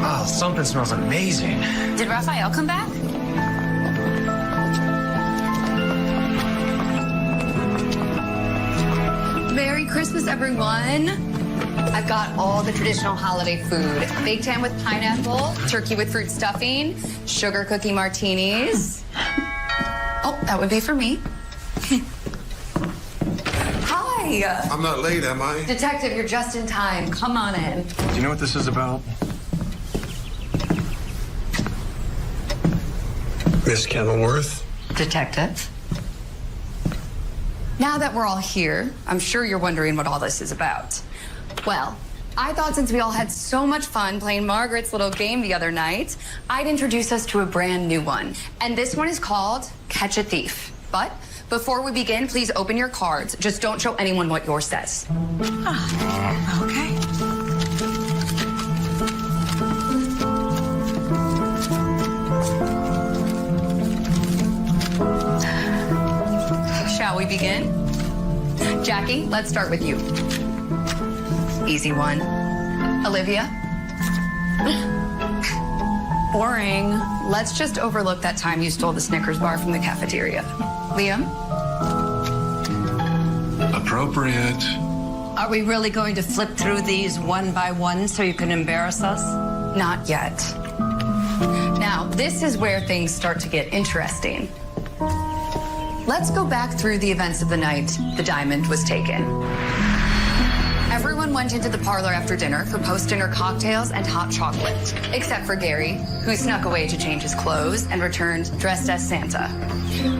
Oh, something smells amazing. Did Raphael come back? Merry Christmas, everyone. I've got all the traditional holiday food. Baked ham with pineapple, turkey with fruit stuffing, sugar cookie martinis. Oh, that would be for me. Hi. I'm not late, am I? Detective, you're just in time. Come on in. Do you know what this is about? Miss Kenilworth? Detective. Now that we're all here, I'm sure you're wondering what all this is about. Well, I thought since we all had so much fun playing Margaret's little game the other night, I'd introduce us to a brand new one. And this one is called Catch a Thief. But before we begin, please open your cards. Just don't show anyone what yours says. Okay. Shall we begin? Jackie, let's start with you. Easy one. Olivia? Boring. Let's just overlook that time you stole the Snickers bar from the cafeteria. Liam? Appropriate. Are we really going to flip through these one by one so you can embarrass us? Not yet. Now, this is where things start to get interesting. Let's go back through the events of the night the diamond was taken. Everyone went into the parlor after dinner for post-dinner cocktails and hot chocolate, except for Gary, who snuck away to change his clothes and returned dressed as Santa.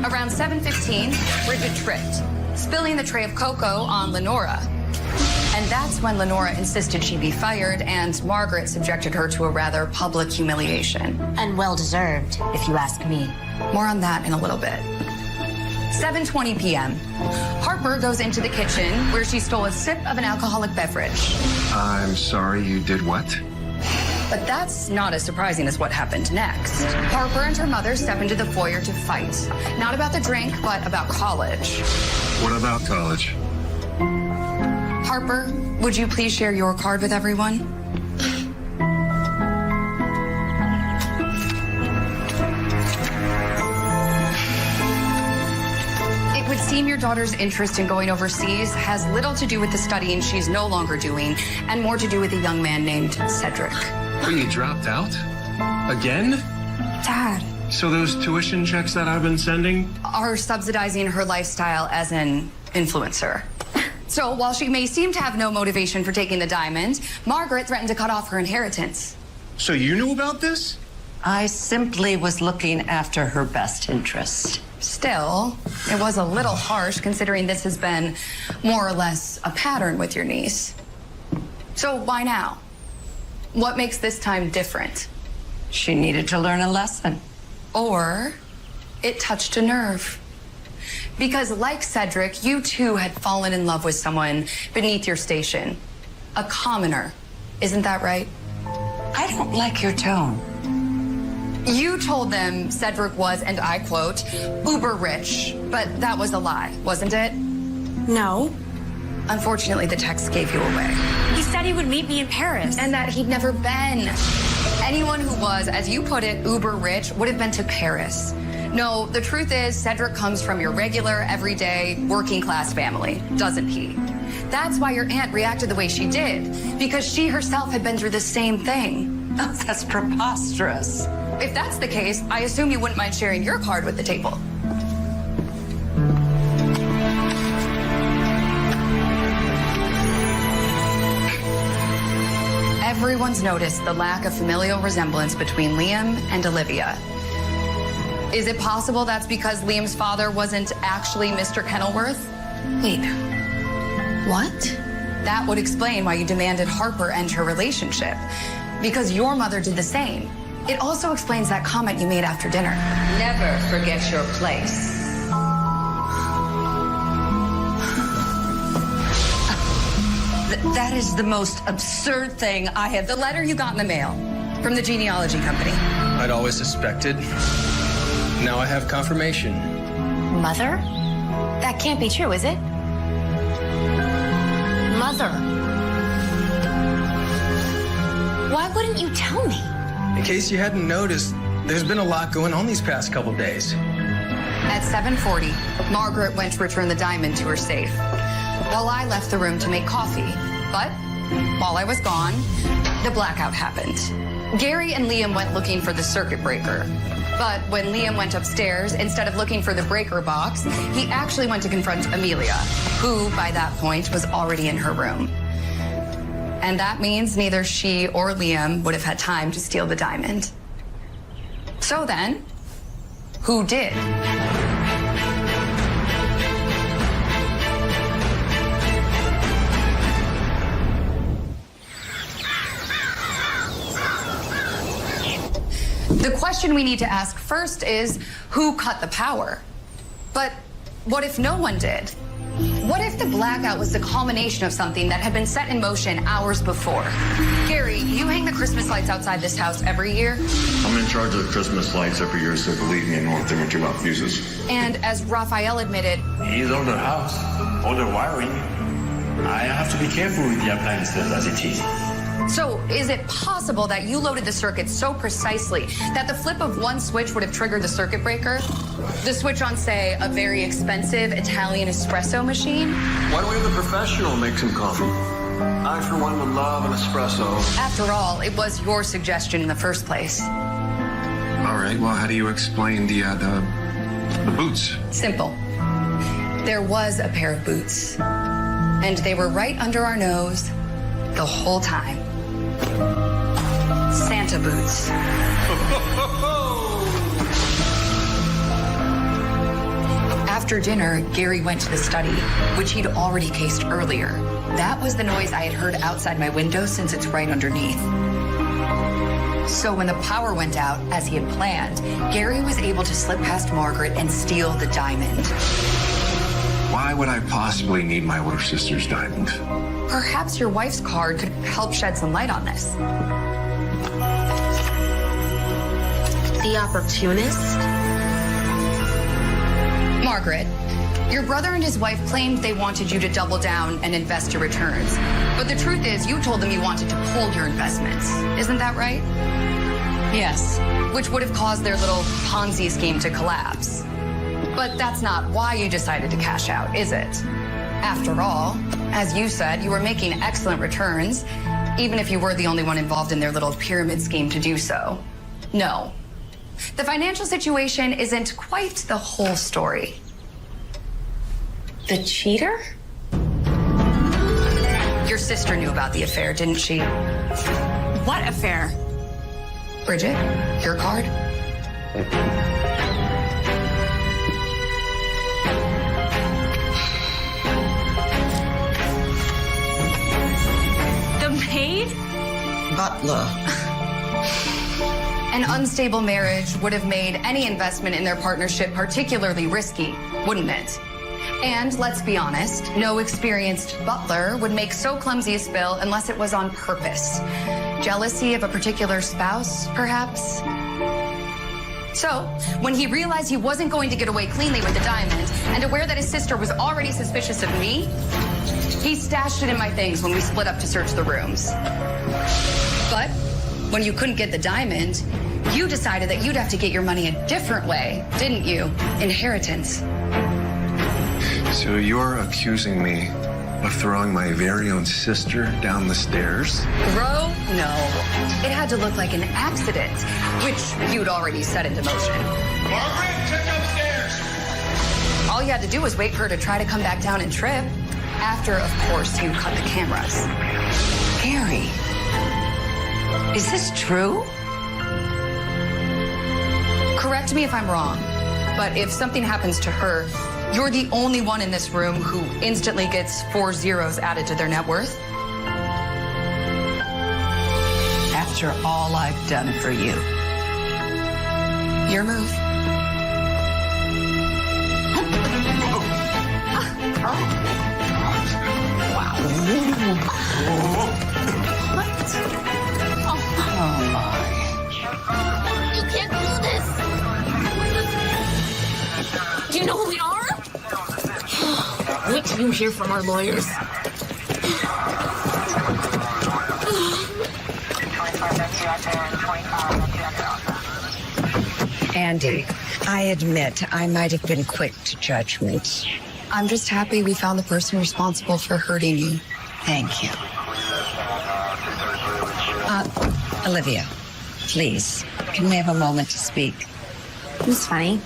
Around 7:15, Bridget tripped, spilling the tray of cocoa on Lenora. And that's when Lenora insisted she be fired and Margaret subjected her to a rather public humiliation. And well-deserved, if you ask me. More on that in a little bit. 7:20 p.m. Harper goes into the kitchen where she stole a sip of an alcoholic beverage. I'm sorry, you did what? But that's not as surprising as what happened next. Harper and her mother step into the foyer to fight. Not about the drink, but about college. What about college? Harper, would you please share your card with everyone? It would seem your daughter's interest in going overseas has little to do with the studying she's no longer doing and more to do with a young man named Cedric. Oh, you dropped out? Again? Dad. So those tuition checks that I've been sending? Are subsidizing her lifestyle as an influencer. So while she may seem to have no motivation for taking the diamond, Margaret threatened to cut off her inheritance. So you knew about this? I simply was looking after her best interest. Still, it was a little harsh considering this has been more or less a pattern with your niece. So why now? What makes this time different? She needed to learn a lesson. Or it touched a nerve. Because like Cedric, you too had fallen in love with someone beneath your station. A commoner. Isn't that right? I don't like your tone. You told them Cedric was, and I quote, uber rich. But that was a lie, wasn't it? No. Unfortunately, the text gave you away. He said he would meet me in Paris. And that he'd never been. Anyone who was, as you put it, uber rich would have been to Paris. No, the truth is, Cedric comes from your regular, everyday, working class family, doesn't he? That's why your aunt reacted the way she did, because she herself had been through the same thing. Oh, that's preposterous. If that's the case, I assume you wouldn't mind sharing your card with the table. Everyone's noticed the lack of familial resemblance between Liam and Olivia. Is it possible that's because Liam's father wasn't actually Mr. Kenilworth? Wait, what? That would explain why you demanded Harper end her relationship. Because your mother did the same. It also explains that comment you made after dinner. Never forget your place. That is the most absurd thing I have. The letter you got in the mail from the genealogy company. I'd always suspected. Now I have confirmation. Mother? That can't be true, is it? Mother. Why wouldn't you tell me? In case you hadn't noticed, there's been a lot going on these past couple days. At 7:40, Margaret went to return the diamond to her safe, while I left the room to make coffee. But while I was gone, the blackout happened. Gary and Liam went looking for the circuit breaker. But when Liam went upstairs, instead of looking for the breaker box, he actually went to confront Amelia, who, by that point, was already in her room. And that means neither she or Liam would have had time to steal the diamond. So then, who did? The question we need to ask first is, who cut the power? But what if no one did? What if the blackout was the culmination of something that had been set in motion hours before? Gary, you hang the Christmas lights outside this house every year? I'm in charge of the Christmas lights every year, so believe me, I know a thing or two about fuses. And as Raphael admitted, He's on the house, or the wiring. I have to be careful with the appliances as it is. so is it possible that you loaded the circuit so precisely that the flip of one switch would have triggered the circuit breaker? The switch on, say, a very expensive Italian espresso machine? Why don't we have the professional make some coffee? I, for one, would love an espresso. After all, it was your suggestion in the first place. All right, well, how do you explain the boots? Simple. There was a pair of boots, and they were right under our nose the whole time. Santa boots. After dinner, Gary went to the study, which he'd already cased earlier. That was the noise I had heard outside my window since it's right underneath. So when the power went out, as he had planned, Gary was able to slip past Margaret and steal the diamond. Why would I possibly need my older sister's diamond? Perhaps your wife's card could help shed some light on this. The opportunist? Margaret, your brother and his wife claimed they wanted you to double down and invest your returns. But the truth is, you told them you wanted to hold your investments. Isn't that right? Yes. Which would have caused their little Ponzi scheme to collapse. But that's not why you decided to cash out, is it? After all, as you said, you were making excellent returns, even if you were the only one involved in their little pyramid scheme to do so. No. The financial situation isn't quite the whole story. The cheater? Your sister knew about the affair, didn't she? What affair? Bridget, your card? The maid? Butler. An unstable marriage would have made any investment in their partnership particularly risky, wouldn't it? And let's be honest, no experienced butler would make so clumsy a spill unless it was on purpose. Jealousy of a particular spouse, perhaps? So, when he realized he wasn't going to get away cleanly with the diamond, and aware that his sister was already suspicious of me, he stashed it in my things when we split up to search the rooms. But when you couldn't get the diamond, you decided that you'd have to get your money a different way, didn't you? Inheritance. So you're accusing me of throwing my very own sister down the stairs? Bro, no. It had to look like an accident, which you'd already set into motion. Margaret, check upstairs. All you had to do was wait for her to try to come back down and trip. After, of course, you cut the cameras. Gary, is this true? Correct me if I'm wrong, but if something happens to her, you're the only one in this room who instantly gets 4 zeros added to their net worth. After all I've done for you. Your move. You can't do this. Do you know who we are? Wait till you hear from our lawyers. Andy, I admit I might have been quick to judgment. I'm just happy we found the person responsible for hurting you. Thank you. Olivia, please, can we have a moment to speak? It's funny.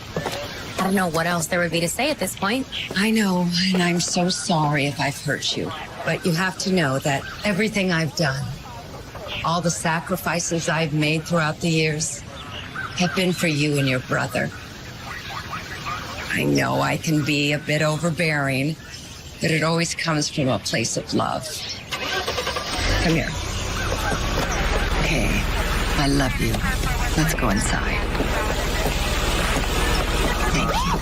I don't know what else there would be to say at this point. I know, and I'm so sorry if I've hurt you. But you have to know that everything I've done, all the sacrifices I've made throughout the years, have been for you and your brother. I know I can be a bit overbearing, but it always comes from a place of love. Come here. Okay, I love you. Let's go inside. Thank you.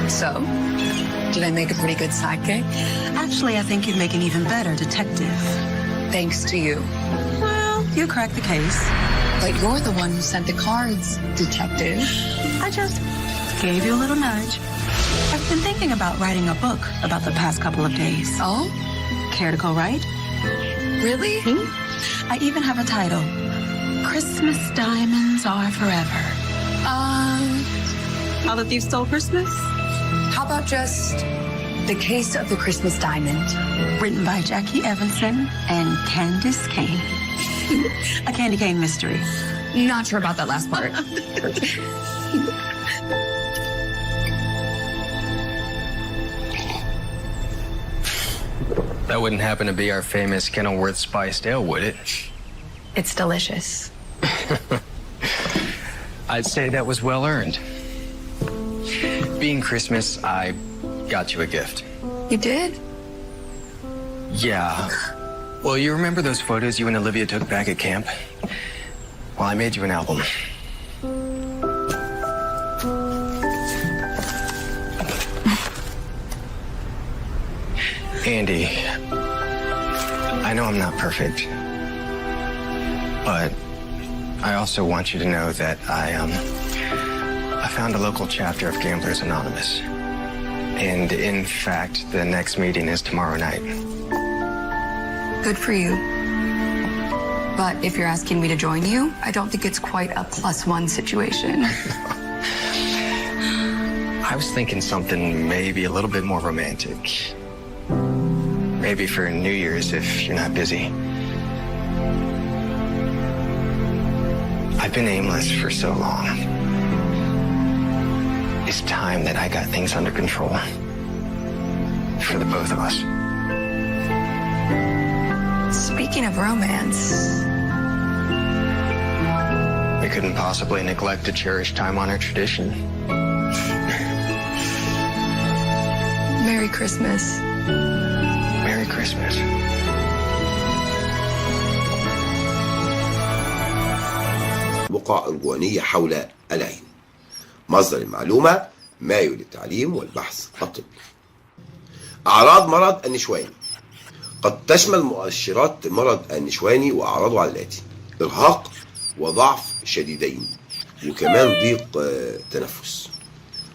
So, did I make a pretty good sidekick? Actually, I think you'd make an even better detective. Thanks to you. Well, you cracked the case. But you're the one who sent the cards, detective. I just gave you a little nudge. I've been thinking about writing a book about the past couple of days. Oh? Care to co-write? Really? I even have a title. Christmas Diamonds Are Forever. How the Thief Stole Christmas? How about just The Case of the Christmas Diamond? Written by Jackie Evanson and Candace Kane. A candy cane mystery. Not sure about that last part. That wouldn't happen to be our famous Kenilworth spiced ale, would it? It's delicious. I'd say that was well earned. Being Christmas, I got you a gift. You did? Yeah. Well, you remember those photos you and Olivia took back at camp? Well, I made you an album. Andy, I know I'm not perfect, but I also want you to know that I found a local chapter of Gamblers Anonymous. And in fact, the next meeting is tomorrow night. Good for you. But if you're asking me to join you, I don't think it's quite a +1 situation. I was thinking something maybe a little bit more romantic. Maybe for New Year's if you're not busy. I've been aimless for so long. It's time that I got things under control. For the both of us. Speaking of romance, We couldn't possibly neglect to cherish time-honored tradition. Merry Christmas. Merry Christmas. بقع أرجوانية حول العين. مصدر المعلومة مايو للتعليم والبحث الطبي. أعراض مرض النشواني قد تشمل مؤشرات مرض النشواني وأعراضه على الآتي: إرهاق وضعف شديدين، وكمان ضيق تنفس،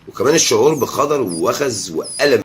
وكمان الشعور بخضر ووخز وألم